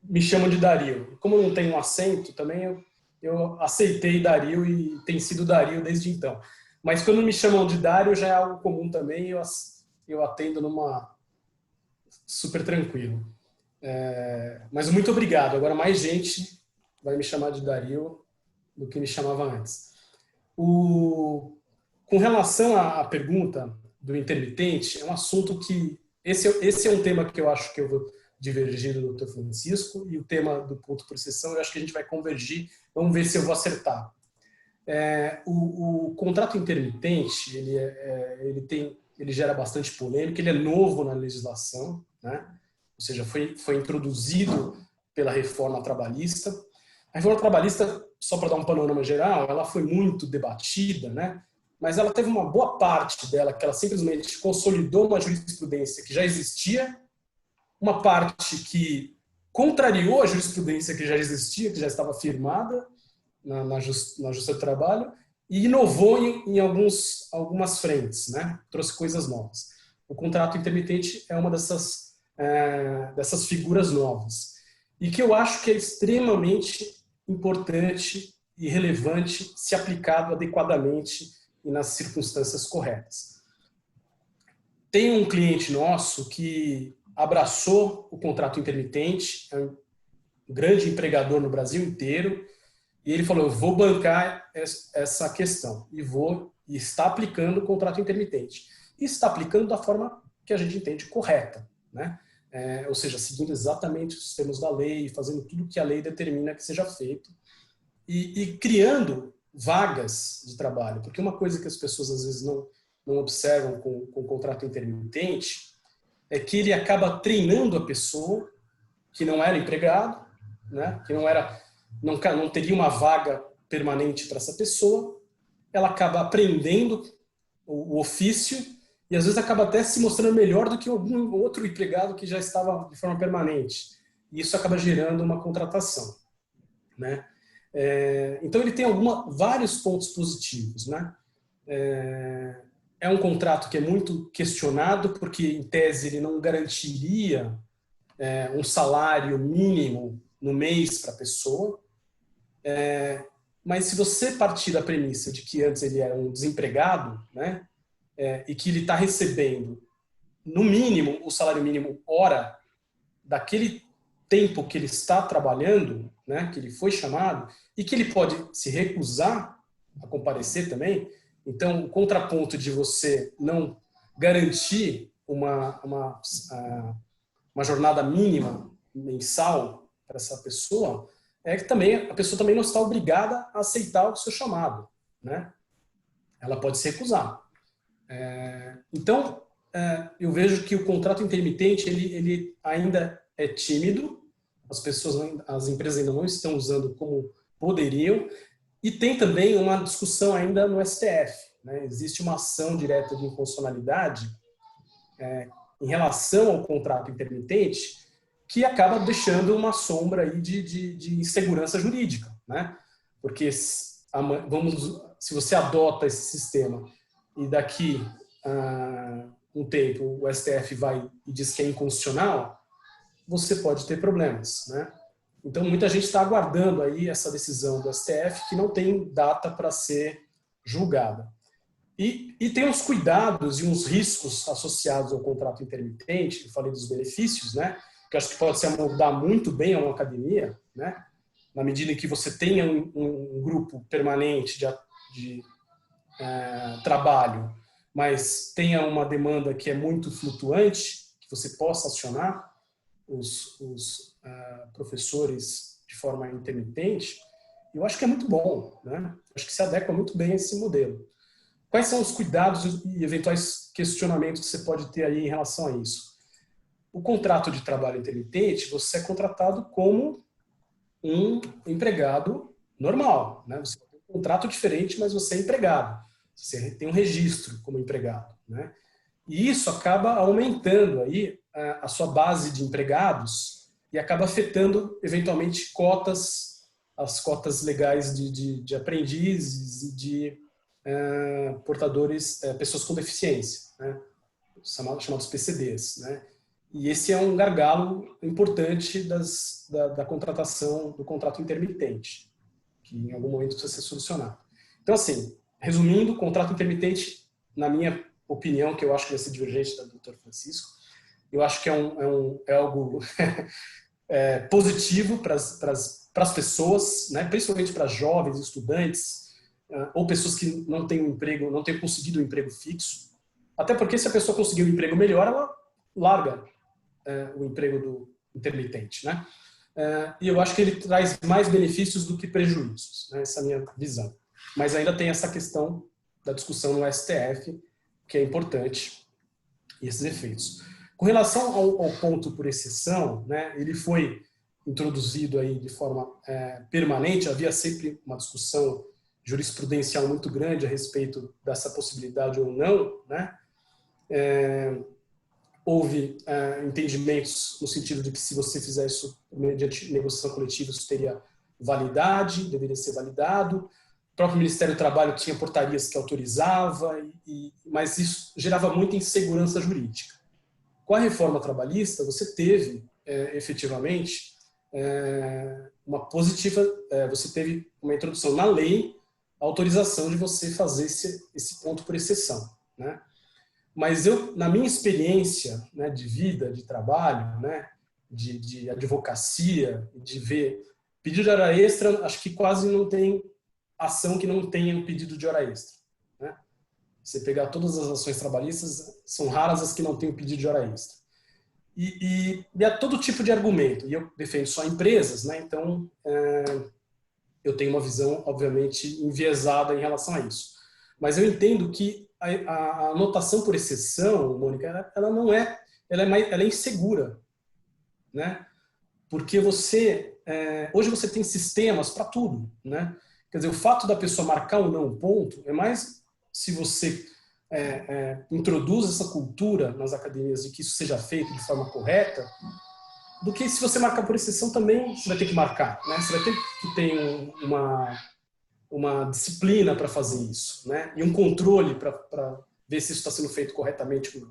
me chamam de Dario. Como eu não tenho um acento, também eu aceitei Dario e tem sido Dario desde então. Mas quando me chamam de Dario, já é algo comum também, eu atendo numa super tranquilo. Mas muito obrigado. Agora mais gente vai me chamar de Dario do que me chamava antes. Com relação à pergunta do intermitente, é um assunto que... Esse é um tema que eu acho que eu vou divergir do Dr. Francisco, e o tema do ponto por sessão, eu acho que a gente vai convergir. Vamos ver se eu vou acertar. O contrato intermitente, ele gera bastante polêmica, ele é novo na legislação, né? Ou seja, foi introduzido pela reforma trabalhista. A reforma trabalhista, só para dar um panorama geral, ela foi muito debatida, né? Mas ela teve uma boa parte dela que ela simplesmente consolidou uma jurisprudência que já existia, uma parte que contrariou a jurisprudência que já existia, que já estava firmada na Justiça do Trabalho, e inovou em algumas frentes, né? Trouxe coisas novas. O contrato intermitente é uma dessas figuras novas. E que eu acho que é extremamente importante e relevante se aplicado adequadamente e nas circunstâncias corretas. Tem um cliente nosso que abraçou o contrato intermitente, é um grande empregador no Brasil inteiro, e ele falou, eu vou bancar essa questão, e está aplicando o contrato intermitente. E está aplicando da forma que a gente entende correta, né? Ou seja, seguindo exatamente os termos da lei, fazendo tudo que a lei determina que seja feito, e criando vagas de trabalho, porque uma coisa que as pessoas às vezes não observam com o contrato intermitente é que ele acaba treinando a pessoa que não era empregado, né? Que não teria uma vaga permanente para essa pessoa, ela acaba aprendendo o ofício e às vezes acaba até se mostrando melhor do que algum outro empregado que já estava de forma permanente. E isso acaba gerando uma contratação, né? Então ele tem vários pontos positivos, né? É um contrato que é muito questionado porque em tese ele não garantiria um salário mínimo no mês para a pessoa, mas se você partir da premissa de que antes ele era um desempregado, né? E que ele está recebendo no mínimo o salário mínimo hora daquele tempo que ele está trabalhando, né, que ele foi chamado, e que ele pode se recusar a comparecer também. Então, o contraponto de você não garantir uma jornada mínima mensal para essa pessoa é que também a pessoa também não está obrigada a aceitar o seu chamado, né? Ela pode se recusar. Então, eu vejo que o contrato intermitente ele ainda é tímido, as empresas ainda não estão usando como poderiam, e tem também uma discussão ainda no STF, né? Existe uma ação direta de inconstitucionalidade em relação ao contrato intermitente que acaba deixando uma sombra aí de insegurança jurídica, né? Porque se você adota esse sistema e daqui um tempo o STF vai e diz que é inconstitucional, você pode ter problemas, né? Então muita gente está aguardando aí essa decisão do STF que não tem data para ser julgada. E tem uns cuidados e uns riscos associados ao contrato intermitente, eu falei dos benefícios, né? Que eu acho que pode se amoldar muito bem a uma academia, né? Na medida em que você tenha um grupo permanente de trabalho, mas tenha uma demanda que é muito flutuante, que você possa acionar os professores de forma intermitente, eu acho que é muito bom, né? Acho que se adequa muito bem a esse modelo. Quais são os cuidados e eventuais questionamentos que você pode ter aí em relação a isso? O contrato de trabalho intermitente, você é contratado como um empregado normal, né? Você tem um contrato diferente, mas você é empregado. Você tem um registro como empregado, né? E isso acaba aumentando aí a sua base de empregados e acaba afetando, eventualmente, as cotas legais de aprendizes e de portadores, pessoas com deficiência, né? Chamados PCDs, né? E esse é um gargalo importante da contratação do contrato intermitente, que em algum momento precisa ser solucionado. Então, assim, resumindo, o contrato intermitente, na minha opinião, que eu acho que vai ser divergente da do Dr. Francisco, eu acho que é algo positivo para as pessoas, né? Principalmente para jovens, estudantes, ou pessoas que não têm um emprego, não têm conseguido um emprego fixo. Até porque se a pessoa conseguir um emprego melhor, ela larga o emprego do intermitente, né? E eu acho que ele traz mais benefícios do que prejuízos, né? Essa é a minha visão. Mas ainda tem essa questão da discussão no STF, que é importante, e esses efeitos. Com relação ao ponto por exceção, né, ele foi introduzido aí de forma permanente, havia sempre uma discussão jurisprudencial muito grande a respeito dessa possibilidade ou não, né? Houve entendimentos no sentido de que se você fizer isso mediante negociação coletiva, isso teria validade, deveria ser validado. O próprio Ministério do Trabalho tinha portarias que autorizava, mas isso gerava muita insegurança jurídica. Com a reforma trabalhista, você teve, efetivamente, você teve uma introdução na lei, a autorização de você fazer esse ponto por exceção, né? Mas na minha experiência, né, de vida, de trabalho, né, de advocacia, de ver pedido de hora extra, acho que quase não tem ação que não tenha um pedido de hora extra, né? Você pegar todas as ações trabalhistas, são raras as que não têm um pedido de hora extra. E há todo tipo de argumento. E eu defendo só empresas, né? Então eu tenho uma visão, obviamente, enviesada em relação a isso. Mas eu entendo que a anotação por exceção, Mônica, ela não é, ela é insegura, né? Porque hoje você tem sistemas para tudo, né? Quer dizer, o fato da pessoa marcar ou não um ponto é mais se você introduz essa cultura nas academias de que isso seja feito de forma correta, do que se você marcar por exceção também você vai ter que marcar, né? Você vai ter que ter uma disciplina para fazer isso, né? E um controle para ver se isso está sendo feito corretamente.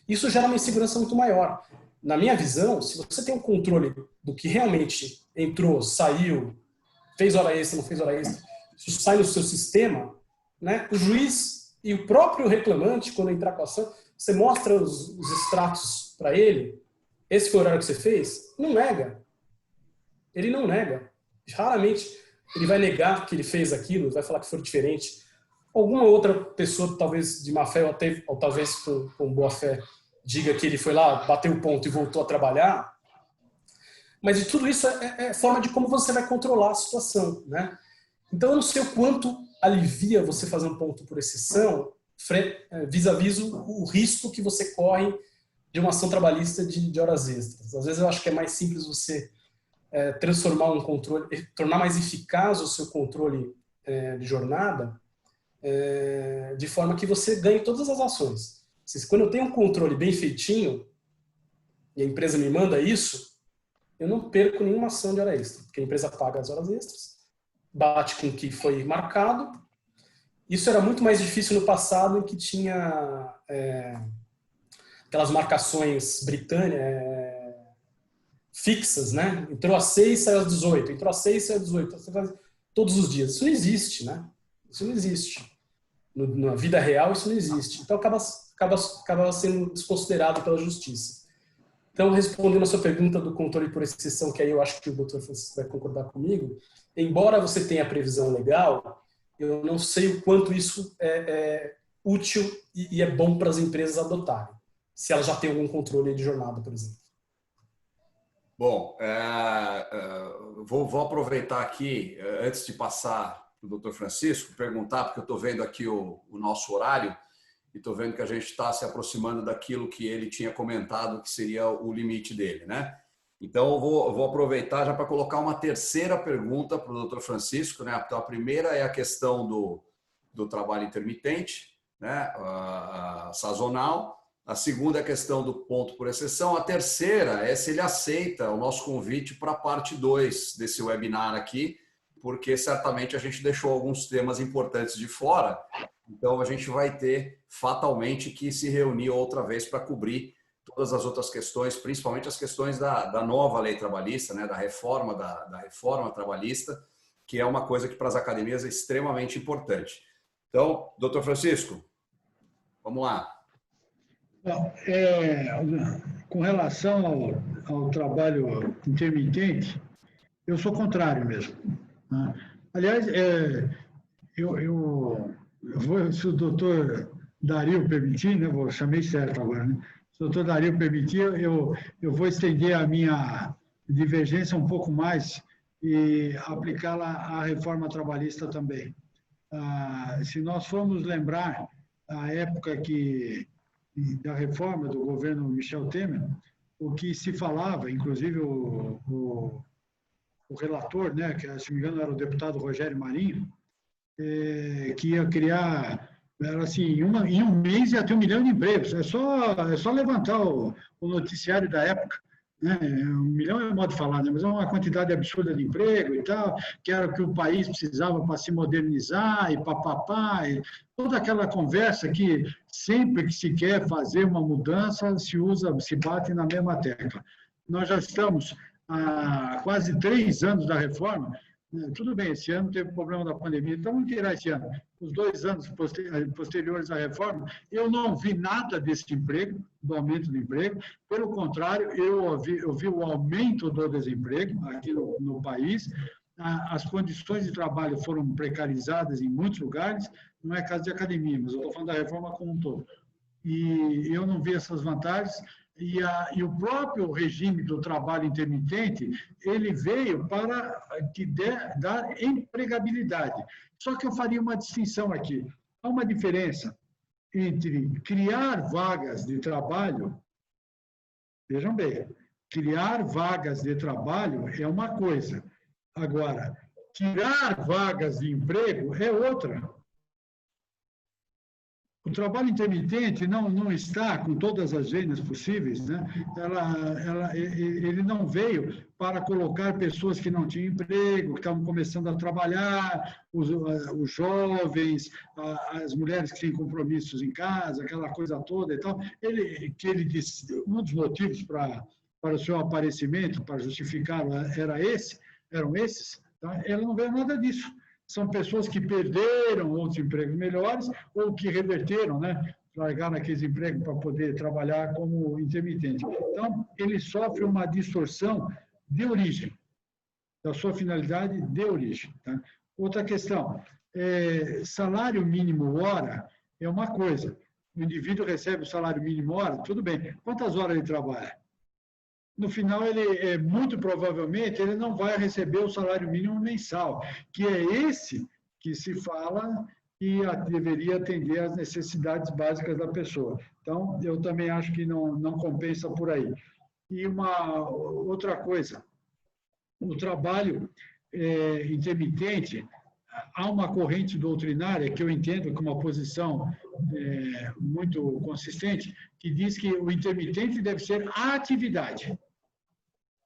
Isso gera uma insegurança muito maior. Na minha visão, se você tem um controle do que realmente entrou, saiu, fez hora extra, não fez hora extra, isso sai no seu sistema, né? O juiz e o próprio reclamante, quando entrar com a ação, você mostra os extratos para ele, esse foi o horário que você fez, não nega. Ele não nega. Raramente ele vai negar que ele fez aquilo, vai falar que foi diferente. Alguma outra pessoa, talvez de má fé, ou talvez com boa fé, diga que ele foi lá, bateu o ponto e voltou a trabalhar. Mas de tudo isso é forma de como você vai controlar a situação, né? Então eu não sei o quanto alivia você fazer um ponto por exceção vis-à-vis o risco que você corre de uma ação trabalhista de horas extras. Às vezes eu acho que é mais simples você transformar um controle, tornar mais eficaz o seu controle de jornada, de forma que você ganhe todas as ações. Quando eu tenho um controle bem feitinho, e a empresa me manda isso, eu não perco nenhuma ação de hora extra, porque a empresa paga as horas extras, bate com o que foi marcado. Isso era muito mais difícil no passado, em que tinha aquelas marcações fixas, né? Entrou às 6, saiu às 18. Entrou às 6, saiu às 18. Você faz todos os dias. Isso não existe, né? Isso não existe. Na vida real, isso não existe. Então, acaba sendo desconsiderado pela justiça. Então, respondendo a sua pergunta do controle por exceção, que aí eu acho que o Dr. Francisco vai concordar comigo, embora você tenha a previsão legal, eu não sei o quanto isso é útil e é bom para as empresas adotarem, se elas já têm algum controle de jornada, por exemplo. Bom, vou aproveitar aqui, antes de passar para o Dr. Francisco, perguntar, porque eu estou vendo aqui o nosso horário e estou vendo que a gente está se aproximando daquilo que ele tinha comentado que seria o limite dele, né? Então, eu vou aproveitar já para colocar uma terceira pergunta para o Dr. Francisco, né? Então, a primeira é a questão do trabalho intermitente, né? Sazonal. A segunda é a questão do ponto por exceção. A terceira é se ele aceita o nosso convite para a parte 2 desse webinar aqui, porque certamente a gente deixou alguns temas importantes de fora. Então, a gente vai ter fatalmente que se reunir outra vez para cobrir todas as outras questões, principalmente as questões da nova lei trabalhista, né, da reforma trabalhista, que é uma coisa que para as academias é extremamente importante. Então, doutor Francisco, vamos lá. Com relação ao trabalho intermitente, eu sou contrário mesmo. Né? Aliás, se o doutor Dario permitir, né, chamei certo agora, né? Se o doutor Dario permitir, eu vou estender a minha divergência um pouco mais e aplicá-la à reforma trabalhista também. Se nós formos lembrar a época da reforma do governo Michel Temer, o que se falava, inclusive o relator, né, que se não me engano era o deputado Rogério Marinho, que ia criar, era assim, em um mês ia ter 1 milhão de empregos. É só levantar o noticiário da época. Né? 1 milhão é modo de falar, né? Mas é uma quantidade absurda de emprego e tal, que era o que o país precisava para se modernizar e papapá, e toda aquela conversa que sempre que se quer fazer uma mudança se bate na mesma tecla. Nós já estamos há quase 3 anos da reforma. Tudo bem, esse ano teve problema da pandemia, então vamos tirar esse ano. Os 2 anos posteriores à reforma, eu não vi nada desse emprego, do aumento do emprego. Pelo contrário, eu vi o aumento do desemprego aqui no país. As condições de trabalho foram precarizadas em muitos lugares, não é caso de academia, mas eu estou falando da reforma como um todo. E eu não vi essas vantagens. E o próprio regime do trabalho intermitente, ele veio para dar empregabilidade. Só que eu faria uma distinção aqui. Há uma diferença entre criar vagas de trabalho, vejam bem, criar vagas de trabalho é uma coisa. Agora, tirar vagas de emprego é outra. O trabalho intermitente não está com todas as vênias possíveis, né? Ele não veio para colocar pessoas que não tinham emprego, que estavam começando a trabalhar, os jovens, as mulheres que têm compromissos em casa, aquela coisa toda e tal. Ele disse, um dos motivos para o seu aparecimento, para justificá-lo, eram esses. Tá? Ela não veio nada disso. São pessoas que perderam outros empregos melhores ou que reverteram, né? Largaram aqueles empregos para poder trabalhar como intermitente. Então, ele sofre uma distorção de origem, da sua finalidade de origem. Tá? Outra questão, salário mínimo hora é uma coisa. O indivíduo recebe o salário mínimo hora, tudo bem. Quantas horas ele trabalha? No final, muito provavelmente, ele não vai receber o salário mínimo mensal, que é esse que se fala que deveria atender às necessidades básicas da pessoa. Então, eu também acho que não compensa por aí. E uma outra coisa, o trabalho intermitente, há uma corrente doutrinária que eu entendo como uma posição muito consistente, que diz que o intermitente deve ser a atividade.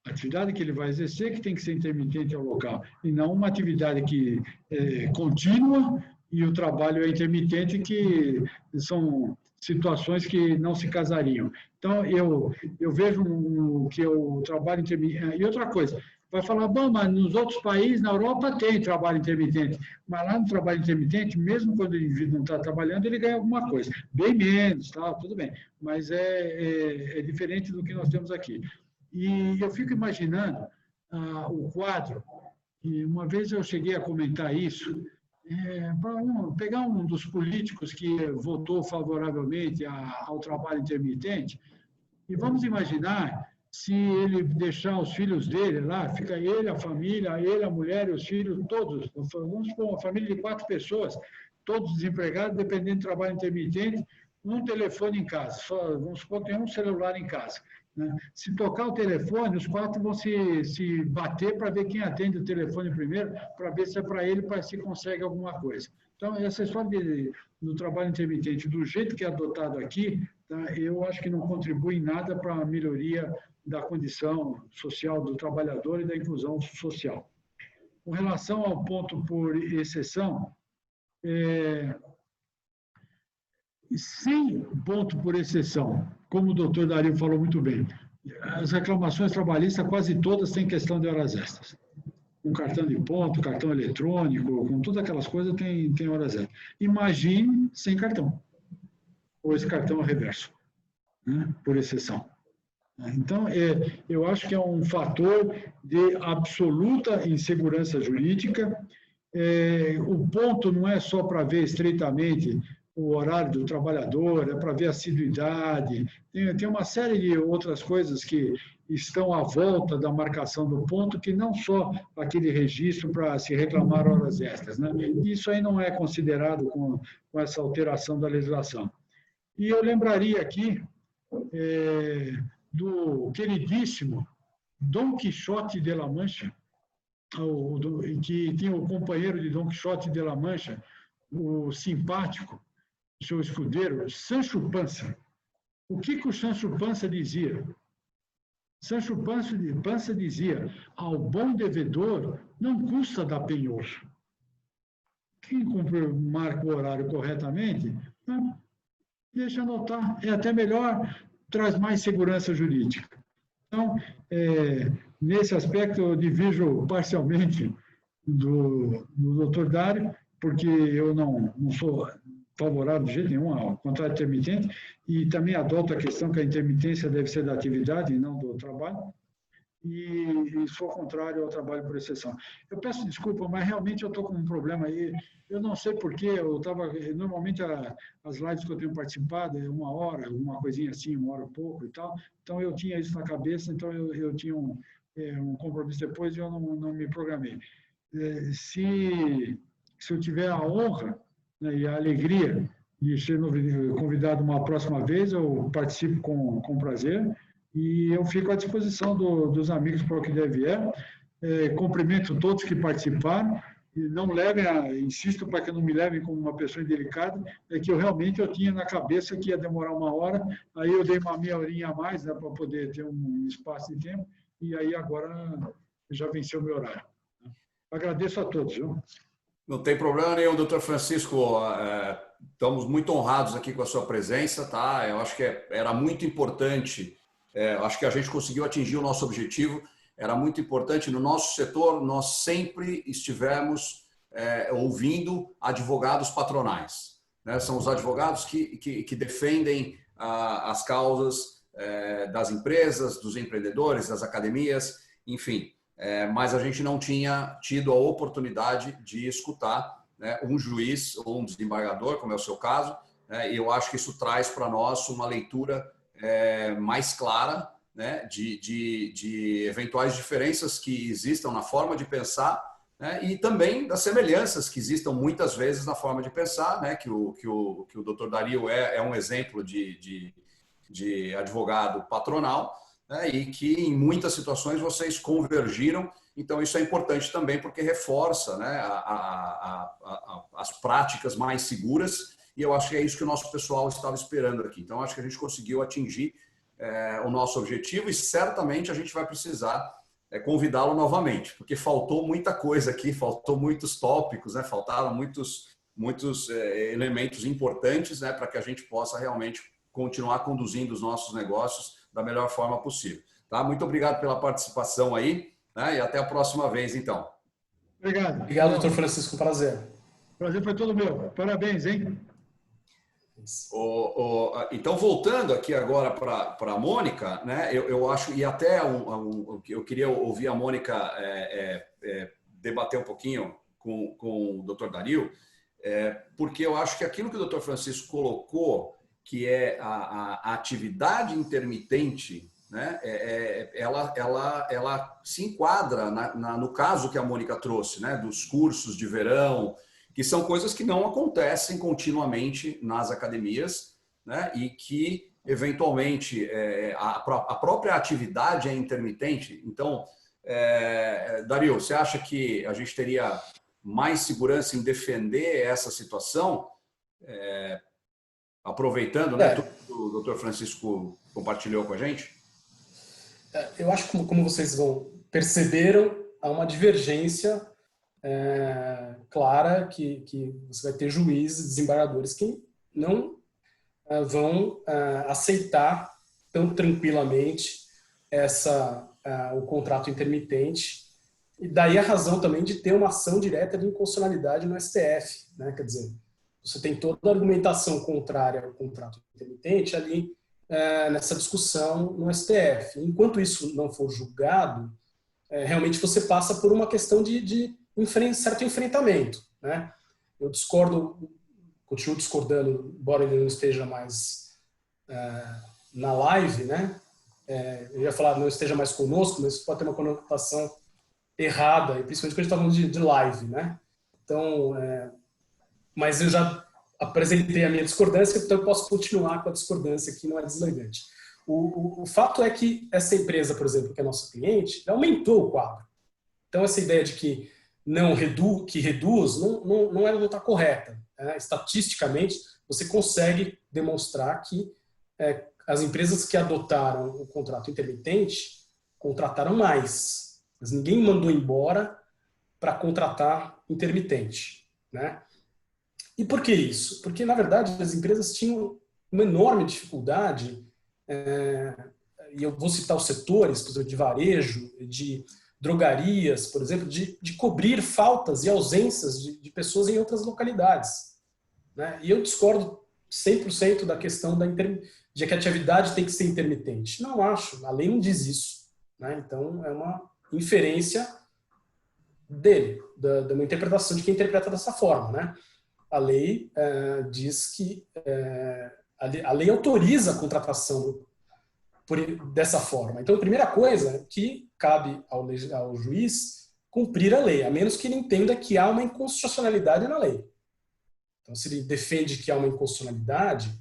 A atividade que ele vai exercer que tem que ser intermitente ao local, e não uma atividade que é contínua e o trabalho é intermitente, que são situações que não se casariam. Então, eu vejo que o trabalho intermitente... E outra coisa, vai falar, bom, mas nos outros países, na Europa, tem trabalho intermitente. Mas lá no trabalho intermitente, mesmo quando o indivíduo não está trabalhando, ele ganha alguma coisa. Bem menos, tá, tudo bem. Mas é diferente do que nós temos aqui. E eu fico imaginando o quadro, e uma vez eu cheguei a comentar isso, para pegar um dos políticos que votou favoravelmente ao trabalho intermitente, e vamos imaginar se ele deixar os filhos dele lá, fica ele, a família, ele, a mulher e os filhos, todos, vamos supor uma família de 4 pessoas, todos desempregados, dependendo do trabalho intermitente, um telefone em casa, vamos supor que tem um celular em casa. Né? Se tocar o telefone, os 4 vão se bater para ver quem atende o telefone primeiro, para ver se é para ele, para se consegue alguma coisa. Então, essa história do trabalho intermitente, do jeito que é adotado aqui, tá, eu acho que não contribui em nada para a melhoria da condição social do trabalhador e da inclusão social. Com relação ao ponto por exceção, sem ponto por exceção, como o doutor Dario falou muito bem, as reclamações trabalhistas quase todas têm questão de horas extras. Com cartão de ponto, cartão eletrônico, com todas aquelas coisas tem horas extras. Imagine sem cartão, ou esse cartão reverso, né, por exceção. Então, eu acho que é um fator de absoluta insegurança jurídica. O ponto não é só para ver estreitamente o horário do trabalhador, é para ver a assiduidade, tem uma série de outras coisas que estão à volta da marcação do ponto, que não só aquele registro para se reclamar horas extras, né? Isso aí não é considerado com essa alteração da legislação. E eu lembraria aqui do queridíssimo Dom Quixote de La Mancha, que tinha o companheiro de Dom Quixote de La Mancha, o simpático, seu escudeiro, Sancho Panza. O que o Sancho Panza dizia? Sancho Panza dizia: ao bom devedor não custa dar penhor. Quem marca o horário corretamente, deixa anotar. É até melhor, traz mais segurança jurídica. Então, nesse aspecto, eu divido parcialmente do Dr. Dario, porque eu não sou favorável de jeito nenhum ao contrato intermitente, e também adoto a questão que a intermitência deve ser da atividade e não do trabalho, e sou contrário ao trabalho por exceção. Eu peço desculpa, mas realmente eu estou com um problema aí. Eu não sei porquê, normalmente as lives que eu tenho participado é 1 hora, uma coisinha assim, 1 hora e pouco e tal, então eu tinha isso na cabeça, então eu tinha um compromisso depois e eu não me programei. Se eu tiver a honra, né, e a alegria de ser convidado uma próxima vez, eu participo com prazer e eu fico à disposição dos amigos para o que der vier. Cumprimento todos que participaram e não levem, insisto para que não me levem como uma pessoa indelicada, que eu tinha na cabeça que ia demorar 1 hora, aí eu dei uma meia horinha a mais, né, para poder ter um espaço de tempo, e aí agora já venceu o meu horário. Agradeço a todos. Viu? Não tem problema nenhum, doutor Francisco. Estamos muito honrados aqui com a sua presença, tá? Eu acho que era muito importante, acho que a gente conseguiu atingir o nosso objetivo. Era muito importante no nosso setor, nós sempre estivemos ouvindo advogados patronais, né? São os advogados que defendem as causas das empresas, dos empreendedores, das academias, enfim. Mas a gente não tinha tido a oportunidade de escutar, né, um juiz ou um desembargador, como é o seu caso, né, e eu acho que isso traz para nós uma leitura mais clara, né, de eventuais diferenças que existam na forma de pensar, né, e também das semelhanças que existam muitas vezes na forma de pensar, né, que o Dr. Dario é um exemplo de advogado patronal, né, e que em muitas situações vocês convergiram. Então isso é importante também porque reforça, né, as práticas mais seguras, e eu acho que é isso que o nosso pessoal estava esperando aqui. Então acho que a gente conseguiu atingir o nosso objetivo, e certamente a gente vai precisar convidá-lo novamente, porque faltou muita coisa aqui, faltou muitos tópicos, né, faltaram muitos elementos importantes, né, para que a gente possa realmente continuar conduzindo os nossos negócios da melhor forma possível. Tá? Muito obrigado pela participação aí, né? E até a próxima vez, então. Obrigado. Obrigado, doutor Francisco. Prazer. Prazer foi todo meu. Parabéns, hein? Então, voltando aqui agora para a Mônica, né? Eu acho, e até eu queria ouvir a Mônica debater um pouquinho com o Dr. Dario, porque eu acho que aquilo que o Dr. Francisco colocou, que é a atividade intermitente, né, ela se enquadra no caso que a Mônica trouxe, né, dos cursos de verão, que são coisas que não acontecem continuamente nas academias, né, e que, eventualmente, a própria atividade é intermitente. Então, Dario, você acha que a gente teria mais segurança em defender essa situação? Aproveitando, né, tudo que o Dr. Francisco compartilhou com a gente? Eu acho que, como vocês perceberam, há uma divergência clara que você vai ter juízes, desembargadores que não vão aceitar tão tranquilamente o contrato intermitente. E daí a razão também de ter uma ação direta de inconstitucionalidade no STF, né? Quer dizer, você tem toda a argumentação contrária ao contrato intermitente ali nessa discussão no STF. Enquanto isso não for julgado, realmente você passa por uma questão de certo enfrentamento, né? Eu continuo discordando, embora ele não esteja mais na live, né? Eu ia falar não esteja mais conosco, mas isso pode ter uma conotação errada, e principalmente quando a gente está falando de live, né? Então, mas eu já apresentei a minha discordância, então eu posso continuar com a discordância que não é deselegante. O fato é que essa empresa, por exemplo, que é nossa cliente, aumentou o quadro. Então, essa ideia de que reduz não está correta. Estatisticamente, você consegue demonstrar que as empresas que adotaram o contrato intermitente contrataram mais. Mas ninguém mandou embora para contratar intermitente, né? E por que isso? Porque, na verdade, as empresas tinham uma enorme dificuldade, e eu vou citar os setores, por exemplo, de varejo, de drogarias, por exemplo, de cobrir faltas e ausências de pessoas em outras localidades, né? E eu discordo 100% da questão de que a atividade tem que ser intermitente. Não acho, a lei não diz isso, né? Então, é uma inferência dele, de uma interpretação de quem interpreta dessa forma, né? A lei diz que a lei autoriza a contratação dessa forma. Então, a primeira coisa é que cabe ao juiz cumprir a lei, a menos que ele entenda que há uma inconstitucionalidade na lei. Então, se ele defende que há uma inconstitucionalidade,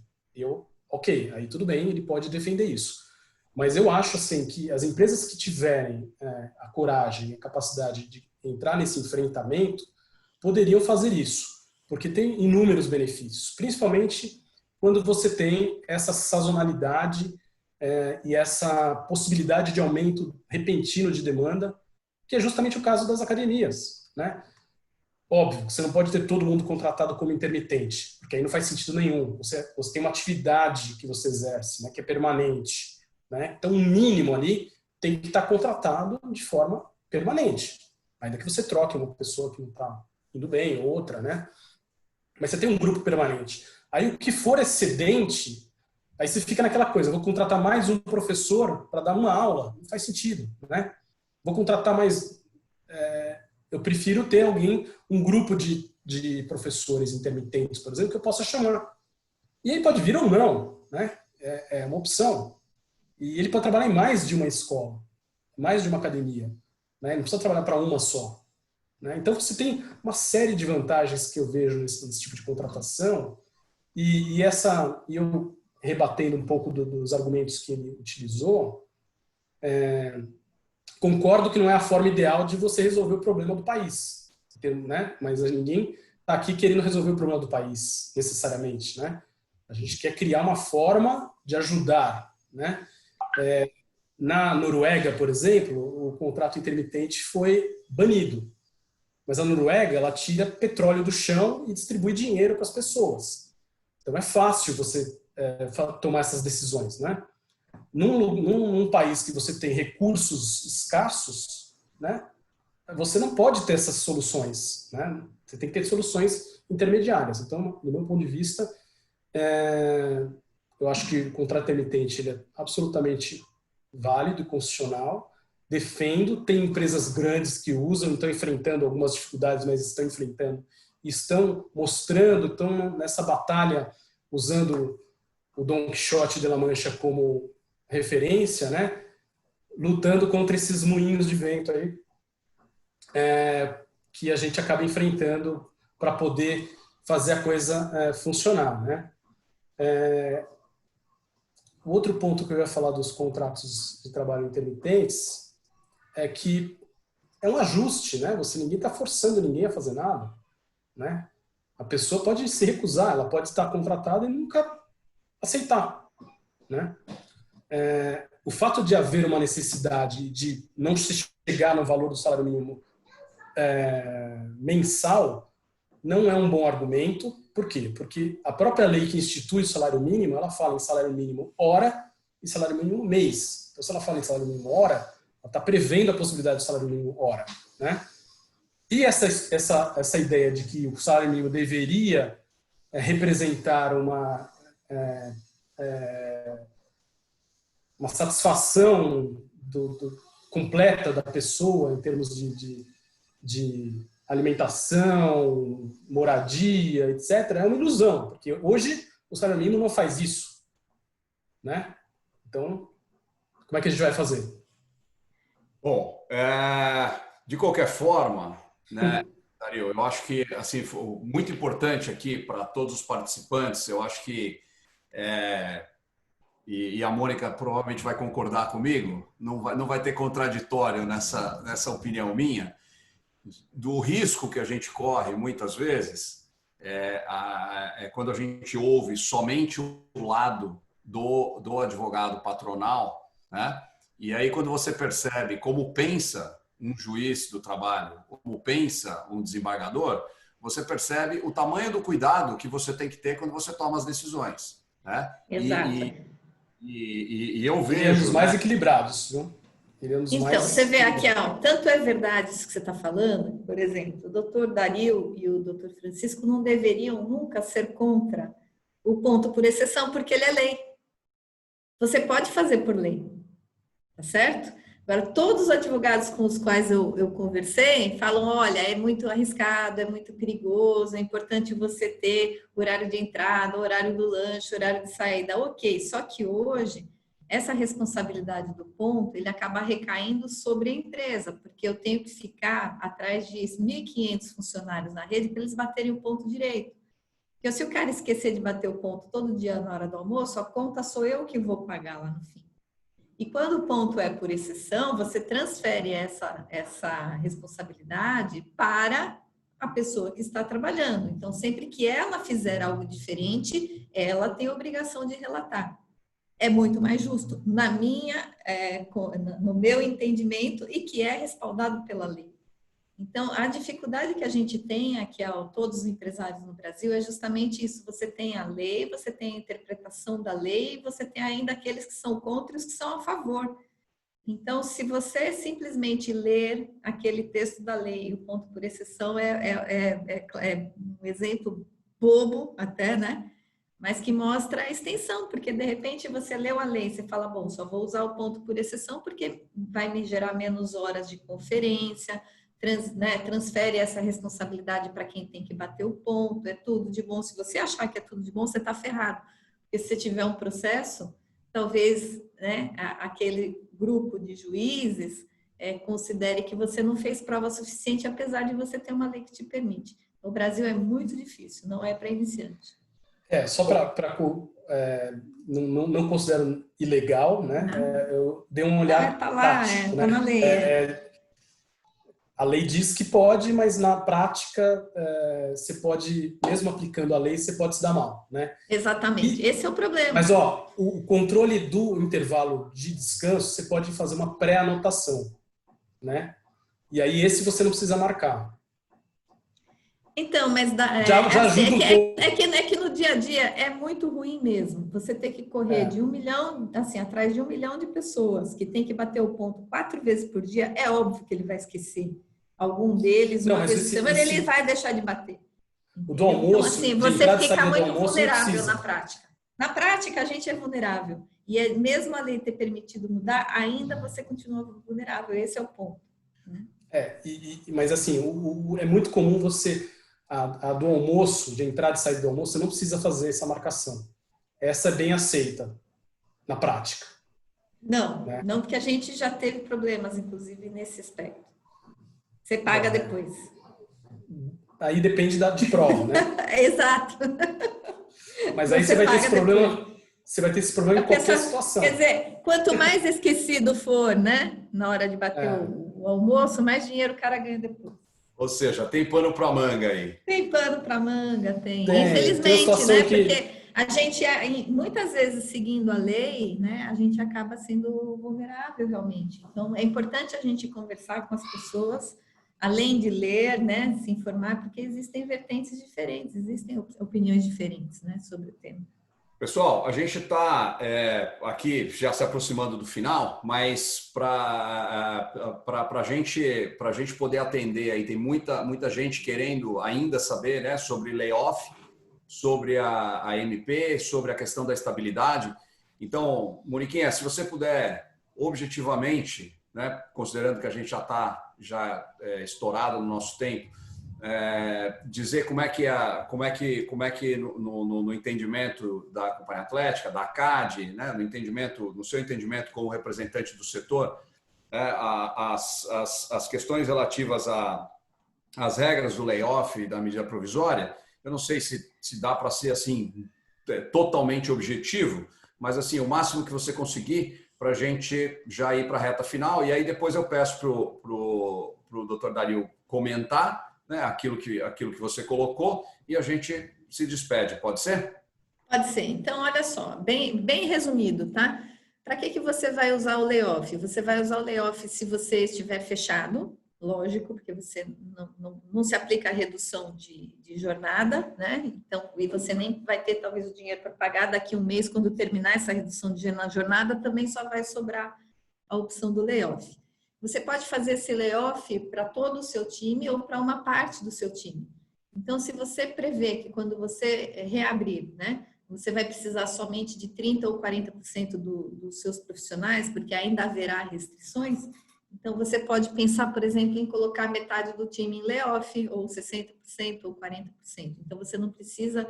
ok, aí tudo bem, ele pode defender isso. Mas eu acho assim que as empresas que tiverem a coragem e a capacidade de entrar nesse enfrentamento poderiam fazer isso, porque tem inúmeros benefícios, principalmente quando você tem essa sazonalidade e essa possibilidade de aumento repentino de demanda, que é justamente o caso das academias, né? Óbvio, você não pode ter todo mundo contratado como intermitente, porque aí não faz sentido nenhum. Você tem uma atividade que você exerce, né, que é permanente, né? Então, o mínimo ali tem que estar contratado de forma permanente. Ainda que você troque uma pessoa que não está indo bem, outra, né? Mas você tem um grupo permanente. Aí, o que for excedente, aí você fica naquela coisa, vou contratar mais um professor para dar uma aula. Não faz sentido, né? Vou contratar mais... eu prefiro ter um grupo de professores intermitentes, por exemplo, que eu possa chamar. E ele pode vir ou não, né? É uma opção. E ele pode trabalhar em mais de uma escola, mais de uma academia, né? Não precisa trabalhar para uma só, né? Então, você tem uma série de vantagens que eu vejo nesse tipo de contratação, e eu rebatendo um pouco dos argumentos que ele utilizou, concordo que não é a forma ideal de você resolver o problema do país, né? Mas ninguém está aqui querendo resolver o problema do país, necessariamente, né? A gente quer criar uma forma de ajudar, né? Na Noruega, por exemplo, o contrato intermitente foi banido. Mas a Noruega, ela tira petróleo do chão e distribui dinheiro para as pessoas. Então é fácil você tomar essas decisões, né? Num país que você tem recursos escassos, né, você não pode ter essas soluções, né? Você tem que ter soluções intermediárias. Então, do meu ponto de vista, eu acho que o contrato intermitente ele é absolutamente válido e constitucional. Defendo, tem empresas grandes que usam, estão enfrentando algumas dificuldades, mas estão enfrentando, estão mostrando, estão nessa batalha usando o Don Quixote de La Mancha como referência, né? Lutando contra esses moinhos de vento aí, que a gente acaba enfrentando para poder fazer a coisa funcionar, né? O outro ponto que eu ia falar dos contratos de trabalho intermitentes é que é um ajuste, né? Ninguém está forçando ninguém a fazer nada, né? A pessoa pode se recusar, ela pode estar contratada e nunca aceitar, né? O fato de haver uma necessidade de não se chegar no valor do salário mínimo mensal não é um bom argumento Por quê? Porque a própria lei que institui o salário mínimo, ela fala em salário mínimo hora e salário mínimo mês. Então, se ela fala em salário mínimo hora, ela está prevendo a possibilidade do salário mínimo hora, né? E essa ideia de que o salário mínimo deveria representar uma satisfação completa da pessoa em termos de alimentação, moradia, etc., é uma ilusão, porque hoje o salário mínimo não faz isso, né? Então, como é que a gente vai fazer? Bom, de qualquer forma, né, Dario, eu acho que assim, muito importante aqui para todos os participantes, eu acho que e a Mônica provavelmente vai concordar comigo, não vai ter contraditório nessa opinião minha, do risco que a gente corre muitas vezes quando a gente ouve somente o lado do advogado patronal, né? E aí quando você percebe como pensa um juiz do trabalho, como pensa um desembargador, você percebe o tamanho do cuidado que você tem que ter quando você toma as decisões, né? Exato. E eu vejo... Iremos mais equilibrados, viu? Então, você vê aqui, ó, tanto é verdade isso que você está falando, por exemplo, o doutor Dario e o doutor Francisco não deveriam nunca ser contra o ponto por exceção, porque ele é lei. Você pode fazer por lei, tá certo? Agora, todos os advogados com os quais eu conversei falam, olha, é muito arriscado, é muito perigoso, é importante você ter horário de entrada, horário do lanche, horário de saída. Ok, só que hoje, essa responsabilidade do ponto, ele acaba recaindo sobre a empresa, porque eu tenho que ficar atrás de 1.500 funcionários na rede para eles baterem o ponto direito. Porque se o cara esquecer de bater o ponto todo dia na hora do almoço, a conta sou eu que vou pagar lá no fim. E quando o ponto é por exceção, você transfere essa responsabilidade para a pessoa que está trabalhando. Então, sempre que ela fizer algo diferente, ela tem a obrigação de relatar. É muito mais justo, no meu entendimento, e que é respaldado pela lei. Então, a dificuldade que a gente tem aqui, todos os empresários no Brasil, é justamente isso. Você tem a lei, você tem a interpretação da lei, você tem ainda aqueles que são contra e os que são a favor. Então, se você simplesmente ler aquele texto da lei, o ponto por exceção é um exemplo bobo até, né? Mas que mostra a extensão, porque de repente você leu a lei, você fala, bom, só vou usar o ponto por exceção porque vai me gerar menos horas de conferência, transfere essa responsabilidade para quem tem que bater o ponto, é tudo de bom. Se você achar que é tudo de bom, você está ferrado. Porque se você tiver um processo, talvez, né, aquele grupo de juízes considere que você não fez prova suficiente, apesar de você ter uma lei que te permite. O Brasil é muito difícil, não é para iniciante. Só para não considero ilegal, né? Eu dei uma olhada. Está lá, está na lei. A lei diz que pode, mas na prática você pode, mesmo aplicando a lei, você pode se dar mal, né? Exatamente, esse é o problema. Mas o controle do intervalo de descanso, você pode fazer uma pré-anotação, né? E aí esse você não precisa marcar. Então, mas já ajuda um pouco. É que no dia a dia é muito ruim mesmo. Você ter que correr de 1 milhão, assim, atrás de 1 milhão de pessoas que tem que bater o ponto 4 vezes por dia, é óbvio que ele vai esquecer. Algum deles, uma vez por semana, ele vai deixar de bater. O do almoço, então, assim, você fica muito vulnerável na prática. Na prática, a gente é vulnerável. E mesmo a lei ter permitido mudar, ainda você continua vulnerável. Esse é o ponto. Né? Mas assim, é muito comum você... A do almoço, de entrada e saída do almoço, você não precisa fazer essa marcação. Essa é bem aceita na prática. Não, né? Não, porque a gente já teve problemas, inclusive, nesse aspecto. Você paga depois. Aí depende de prova, né? Exato. Mas aí você vai ter esse problema. Você vai ter esse problema em qualquer situação. Quer dizer, quanto mais esquecido for, né, na hora de bater o almoço, mais dinheiro o cara ganha depois. Ou seja, tem pano para manga aí. Tem pano para manga, tem. Infelizmente, né? Porque a gente, muitas vezes, seguindo a lei, né, a gente acaba sendo vulnerável realmente. Então, é importante a gente conversar com as pessoas além de ler, né, se informar, porque existem vertentes diferentes, existem opiniões diferentes, né, sobre o tema. Pessoal, a gente está aqui já se aproximando do final, mas para a gente poder atender aí, tem muita gente querendo ainda saber, né, sobre layoff, sobre a MP, sobre a questão da estabilidade. Então, Moniquinha, se você puder objetivamente, né, considerando que a gente já está estourado no nosso tempo, dizer como é que no entendimento da Companhia Atlética, da CAD, né, no seu entendimento como representante do setor, as questões relativas às regras do layoff e da medida provisória, eu não sei se dá para ser assim totalmente objetivo, mas assim o máximo que você conseguir para a gente já ir para a reta final, e aí depois eu peço para o Dr. Dario comentar, né, aquilo que você colocou, e a gente se despede, pode ser? Pode ser. Então, olha só, bem resumido, tá? Para que você vai usar o layoff? Você vai usar o layoff se você estiver fechado, lógico, porque você não se aplica a redução de jornada, né? Então, e você nem vai ter talvez o dinheiro para pagar daqui a um mês, quando terminar essa redução de jornada, também só vai sobrar a opção do layoff. Você pode fazer esse layoff para todo o seu time ou para uma parte do seu time. Então, se você prevê que quando você reabrir, né, você vai precisar somente de 30% ou 40% dos seus profissionais, porque ainda haverá restrições, então você pode pensar, por exemplo, em colocar metade do time em layoff, ou 60% ou 40%. Então, você não precisa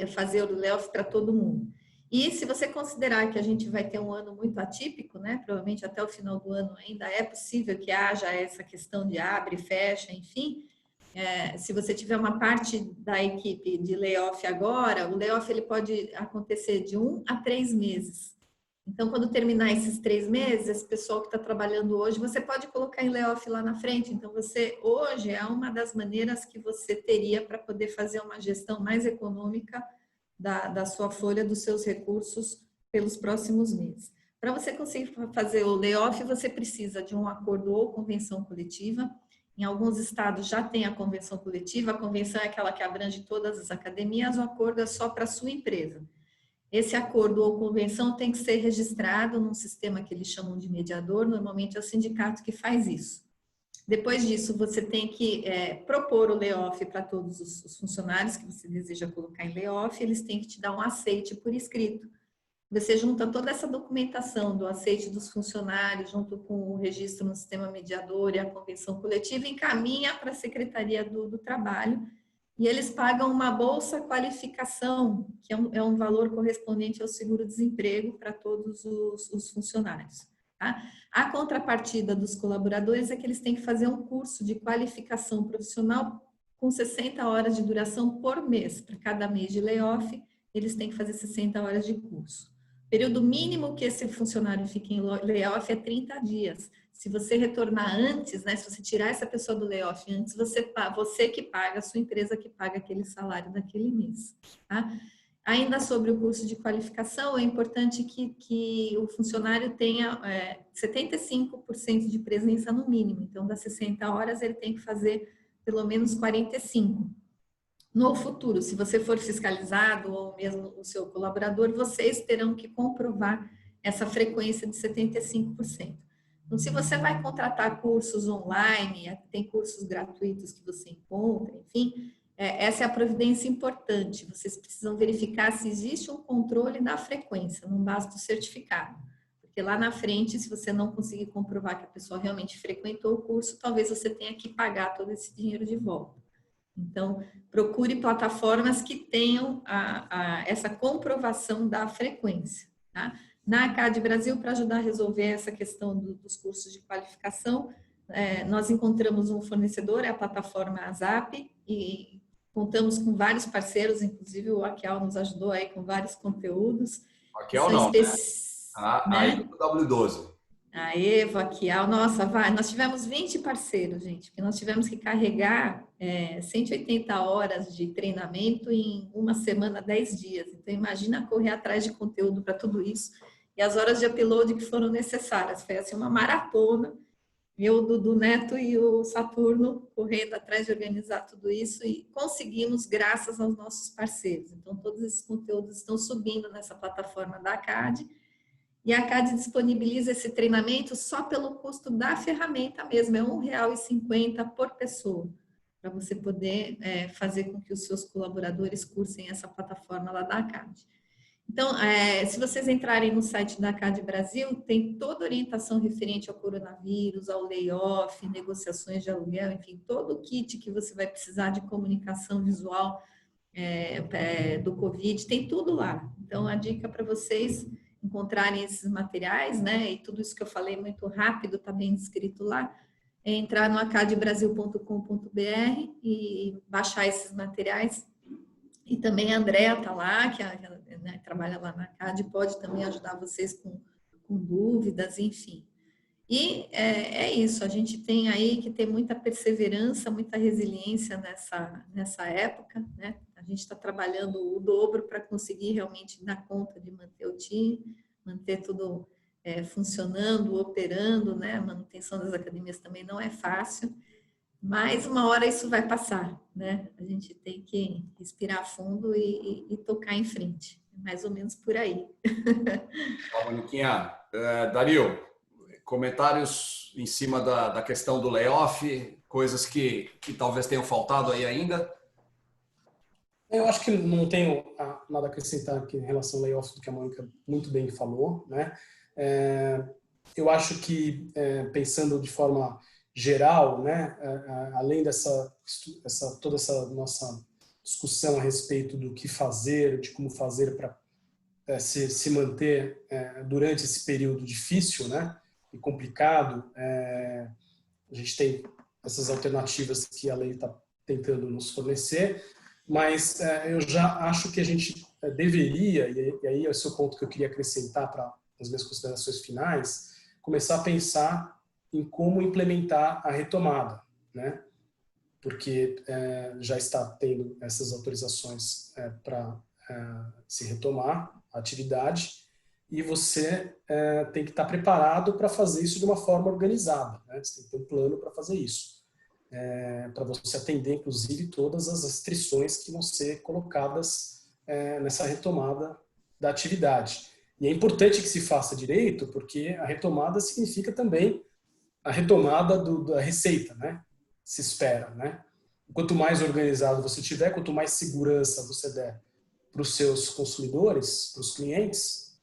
fazer o layoff para todo mundo. E se você considerar que a gente vai ter um ano muito atípico, né? Provavelmente até o final do ano ainda é possível que haja essa questão de abre, fecha, enfim. Se você tiver uma parte da equipe de layoff agora, o layoff ele pode acontecer de 1 a 3 meses. Então, quando terminar esses 3 meses, esse pessoal que está trabalhando hoje, você pode colocar em layoff lá na frente. Então, hoje é uma das maneiras que você teria para poder fazer uma gestão mais econômica da sua folha, dos seus recursos pelos próximos meses. Para você conseguir fazer o layoff, você precisa de um acordo ou convenção coletiva. Em alguns estados já tem a convenção coletiva, a convenção é aquela que abrange todas as academias, o acordo é só para a sua empresa. Esse acordo ou convenção tem que ser registrado num sistema que eles chamam de mediador, normalmente é o sindicato que faz isso. Depois disso, você tem que propor o layoff para todos os funcionários que você deseja colocar em layoff, eles têm que te dar um aceite por escrito. Você junta toda essa documentação do aceite dos funcionários, junto com o registro no sistema mediador e a convenção coletiva, encaminha para a Secretaria do Trabalho, e eles pagam uma bolsa qualificação, que é um valor correspondente ao seguro-desemprego para todos os funcionários. Tá? A contrapartida dos colaboradores é que eles têm que fazer um curso de qualificação profissional com 60 horas de duração por mês. Para cada mês de layoff, eles têm que fazer 60 horas de curso. O período mínimo que esse funcionário fica em layoff é 30 dias. Se você retornar antes, né, se você tirar essa pessoa do layoff antes, você que paga, a sua empresa que paga aquele salário daquele mês. Tá? Ainda sobre o curso de qualificação, é importante que o funcionário tenha 75% de presença no mínimo. Então, das 60 horas, ele tem que fazer pelo menos 45. No futuro, se você for fiscalizado ou mesmo o seu colaborador, vocês terão que comprovar essa frequência de 75%. Então, se você vai contratar cursos online, tem cursos gratuitos que você encontra, enfim, essa é a providência importante. Vocês precisam verificar se existe um controle da frequência, não basta o certificado. Porque lá na frente, se você não conseguir comprovar que a pessoa realmente frequentou o curso, talvez você tenha que pagar todo esse dinheiro de volta. Então, procure plataformas que tenham essa comprovação da frequência. Tá? Na ACAD Brasil, para ajudar a resolver essa questão dos cursos de qualificação, nós encontramos um fornecedor, é a plataforma ASAP, e contamos com vários parceiros, inclusive o Aquial nos ajudou aí com vários conteúdos. Aquial não, né? A W12. A Evo, Aquial, nossa, nós tivemos 20 parceiros, gente, porque nós tivemos que carregar 180 horas de treinamento em uma semana, 10 dias. Então, imagina correr atrás de conteúdo para tudo isso. E as horas de upload que foram necessárias. Foi assim uma maratona. Eu, o Dudu Neto e o Saturno correndo atrás de organizar tudo isso e conseguimos graças aos nossos parceiros. Então, todos esses conteúdos estão subindo nessa plataforma da ACAD e a ACAD disponibiliza esse treinamento só pelo custo da ferramenta mesmo, é R$ 1,50 por pessoa, para você poder fazer com que os seus colaboradores cursem essa plataforma lá da ACAD. Então, se vocês entrarem no site da ACAD Brasil, tem toda a orientação referente ao coronavírus, ao layoff, negociações de aluguel, enfim, todo o kit que você vai precisar de comunicação visual do Covid, tem tudo lá. Então, a dica para vocês encontrarem esses materiais, né, e tudo isso que eu falei muito rápido, está bem descrito lá, é entrar no acadbrasil.com.br e baixar esses materiais. E também a Andréa está lá, que né, trabalha lá na ACAD, pode também ajudar vocês com dúvidas, enfim. E é isso, a gente tem aí que ter muita perseverança, muita resiliência nessa época, né? A gente está trabalhando o dobro para conseguir realmente dar conta de manter o time, manter tudo funcionando, operando, né? A manutenção das academias também não é fácil. Mas uma hora isso vai passar, né? A gente tem que respirar fundo e tocar em frente. Mais ou menos por aí. Moniquinha. Dario, comentários em cima da questão do layoff, coisas que talvez tenham faltado aí ainda? Eu acho que não tenho nada a acrescentar aqui em relação ao layoff do que a Mônica muito bem falou, né? Eu acho que, pensando de forma geral, né, além toda essa nossa discussão a respeito do que fazer, de como fazer para se manter durante esse período difícil, né, e complicado, a gente tem essas alternativas que a lei está tentando nos fornecer, mas eu já acho que a gente deveria, e aí esse é o ponto que eu queria acrescentar para as minhas considerações finais, começar a pensar em como implementar a retomada, né? Porque já está tendo essas autorizações para se retomar a atividade e você tem que estar preparado para fazer isso de uma forma organizada, né? Você tem que ter um plano para fazer isso, para você atender, inclusive, todas as restrições que vão ser colocadas nessa retomada da atividade. E é importante que se faça direito, porque a retomada significa também a retomada da receita, né? Se espera, né? Quanto mais organizado você tiver, quanto mais segurança você der para os seus consumidores, para os clientes,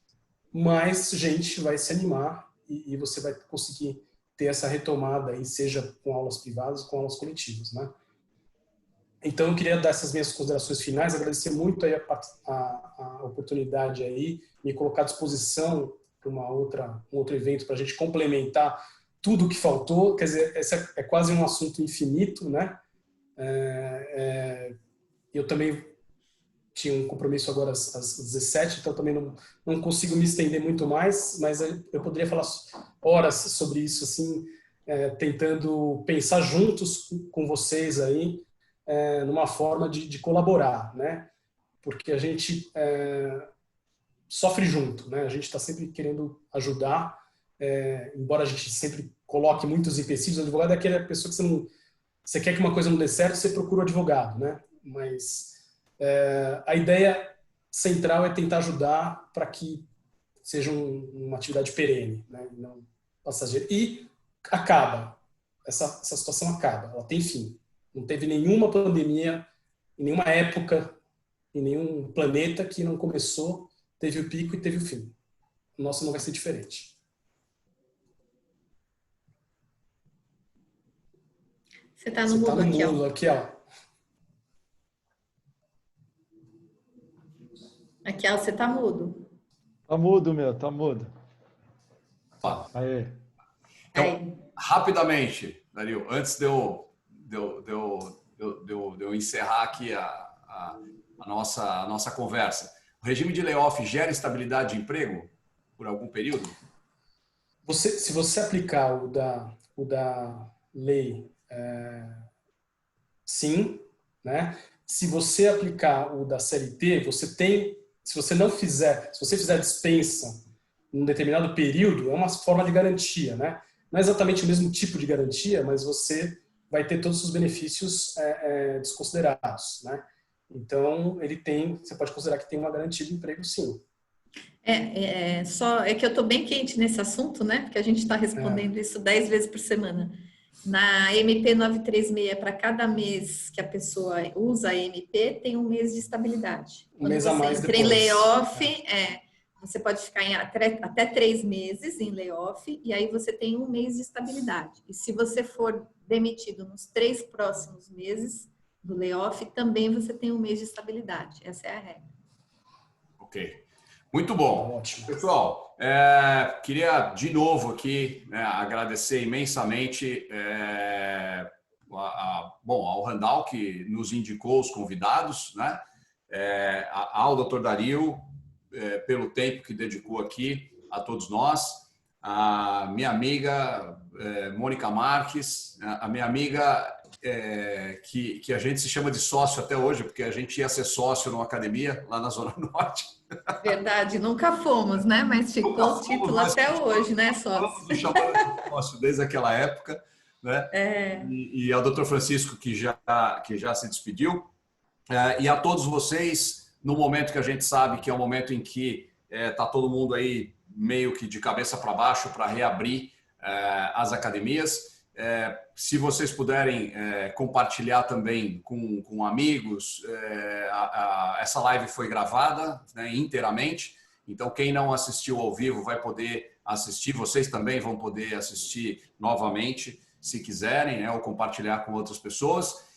mais gente vai se animar e você vai conseguir ter essa retomada aí, seja com aulas privadas ou com aulas coletivas, né? Então, eu queria dar essas minhas considerações finais, agradecer muito aí a oportunidade aí, me colocar à disposição para um outro evento para a gente complementar tudo o que faltou. Quer dizer, esse é quase um assunto infinito, né? Eu também tinha um compromisso agora às 17, então também não consigo me estender muito mais, mas eu poderia falar horas sobre isso, assim, tentando pensar juntos com vocês aí, numa forma de colaborar, né? Porque a gente sofre junto, né? A gente está sempre querendo ajudar, embora a gente sempre coloque muitos empecilhos. O advogado é aquela pessoa que você quer que uma coisa não dê certo, você procura o advogado, né? Mas a ideia central é tentar ajudar para que seja uma atividade perene, né? Não passageira. E acaba. Essa situação acaba, ela tem fim. Não teve nenhuma pandemia, em nenhuma época, em nenhum planeta que não começou, teve o pico e teve o fim. O nosso não vai ser diferente. Você está no mudo aqui, ó. Aqui, ó. Aqui, ó, você está mudo. Tá mudo, meu, tá mudo. Tá. Aí. Então, rapidamente, Dario, antes de eu encerrar aqui a nossa conversa, o regime de layoff gera estabilidade de emprego por algum período? Se você aplicar o da lei, sim, né? Se você aplicar o da CLT, se você fizer dispensa em um determinado período, é uma forma de garantia, né? não é exatamente o mesmo tipo de garantia, mas você vai ter todos os benefícios desconsiderados, né? Então, você pode considerar que tem uma garantia de emprego, sim. Só que eu estou bem quente nesse assunto, né? Porque a gente está respondendo isso 10 vezes por semana. Na MP 936, para cada mês que a pessoa usa a MP, tem um mês de estabilidade. Um mês a mais entra em depois. layoff, você pode ficar até 3 meses em layoff, e aí você tem um mês de estabilidade. E se você for demitido nos 3 próximos meses do layoff, também você tem um mês de estabilidade. Essa é a regra. Ok. Muito bom. Ótimo. Pessoal, queria de novo aqui, né, agradecer imensamente ao Randall, que nos indicou os convidados, né? Ao Dr. Dario, pelo tempo que dedicou aqui a todos nós, a minha amiga Mônica Marques, a minha amiga que a gente se chama de sócio até hoje, porque a gente ia ser sócio numa academia lá na Zona Norte. Verdade, nunca fomos, né? Mas ficou o título até hoje, né, sócio? Nos chamando de sócio desde aquela época, né? E ao Dr. Francisco, que já se despediu. E a todos vocês, no momento que a gente sabe que é um momento em que está todo mundo aí meio que de cabeça para baixo para reabrir as academias. Se vocês puderem compartilhar também com amigos, essa live foi gravada, né, inteiramente, então quem não assistiu ao vivo vai poder assistir, vocês também vão poder assistir novamente, se quiserem, né, ou compartilhar com outras pessoas.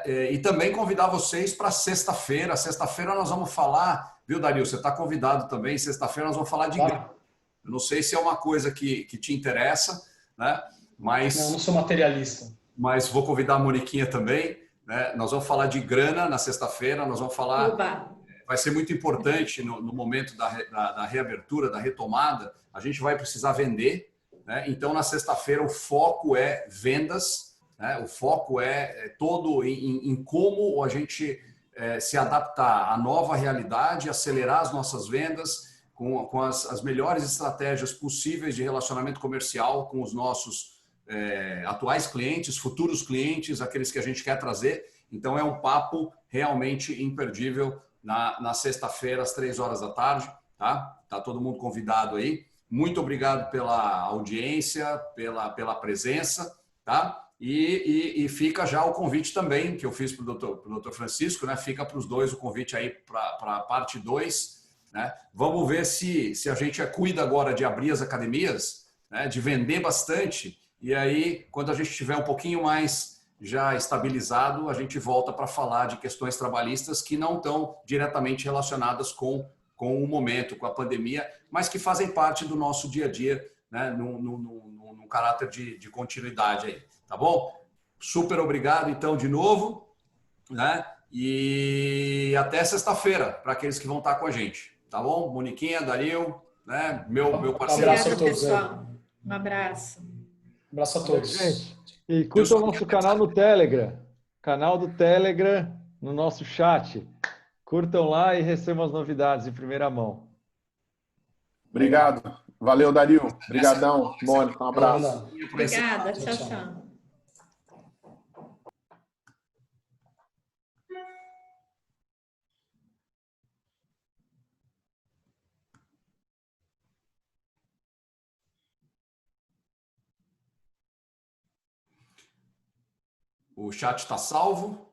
E também convidar vocês para sexta-feira. Sexta-feira nós vamos falar, viu, Dario? Você está convidado também. Sexta-feira nós vamos falar de grana. Eu não sei se é uma coisa que te interessa, né? Mas não sou materialista. Mas vou convidar a Moniquinha também, né? Nós vamos falar de grana na sexta-feira. Nós vamos falar. Oba. Vai ser muito importante no momento da reabertura, da retomada. A gente vai precisar vender, né? Então, na sexta-feira, o foco é vendas. O foco todo em como a gente se adaptar à nova realidade, acelerar as nossas vendas com as melhores estratégias possíveis de relacionamento comercial com os nossos atuais clientes, futuros clientes, aqueles que a gente quer trazer. Então, é um papo realmente imperdível na sexta-feira, às 3 horas da tarde. Tá todo mundo convidado aí. Muito obrigado pela audiência, pela presença, tá? E fica já o convite também, que eu fiz para o Dr. Francisco, né? Fica para os dois o convite aí para a parte 2. Né? Vamos ver se a gente cuida agora de abrir as academias, né? De vender bastante, e aí, quando a gente estiver um pouquinho mais já estabilizado, a gente volta para falar de questões trabalhistas que não estão diretamente relacionadas com o momento, com a pandemia, mas que fazem parte do nosso dia a dia, né? Num caráter de continuidade aí. Tá bom? Super obrigado, então, de novo, né? E até sexta-feira, para aqueles que vão estar com a gente. Tá bom? Moniquinha, Dario, né? Meu parceiro. Um abraço a todos. Pessoal. Um abraço. Um abraço a todos. Gente, e curta o nosso canal no Telegram. Canal do Telegram, no nosso chat. Curtam lá e recebam as novidades em primeira mão. Obrigado. Valeu, Dario. Obrigadão, Mônica. Um abraço. Obrigada. Tchau, tchau. O chat está salvo.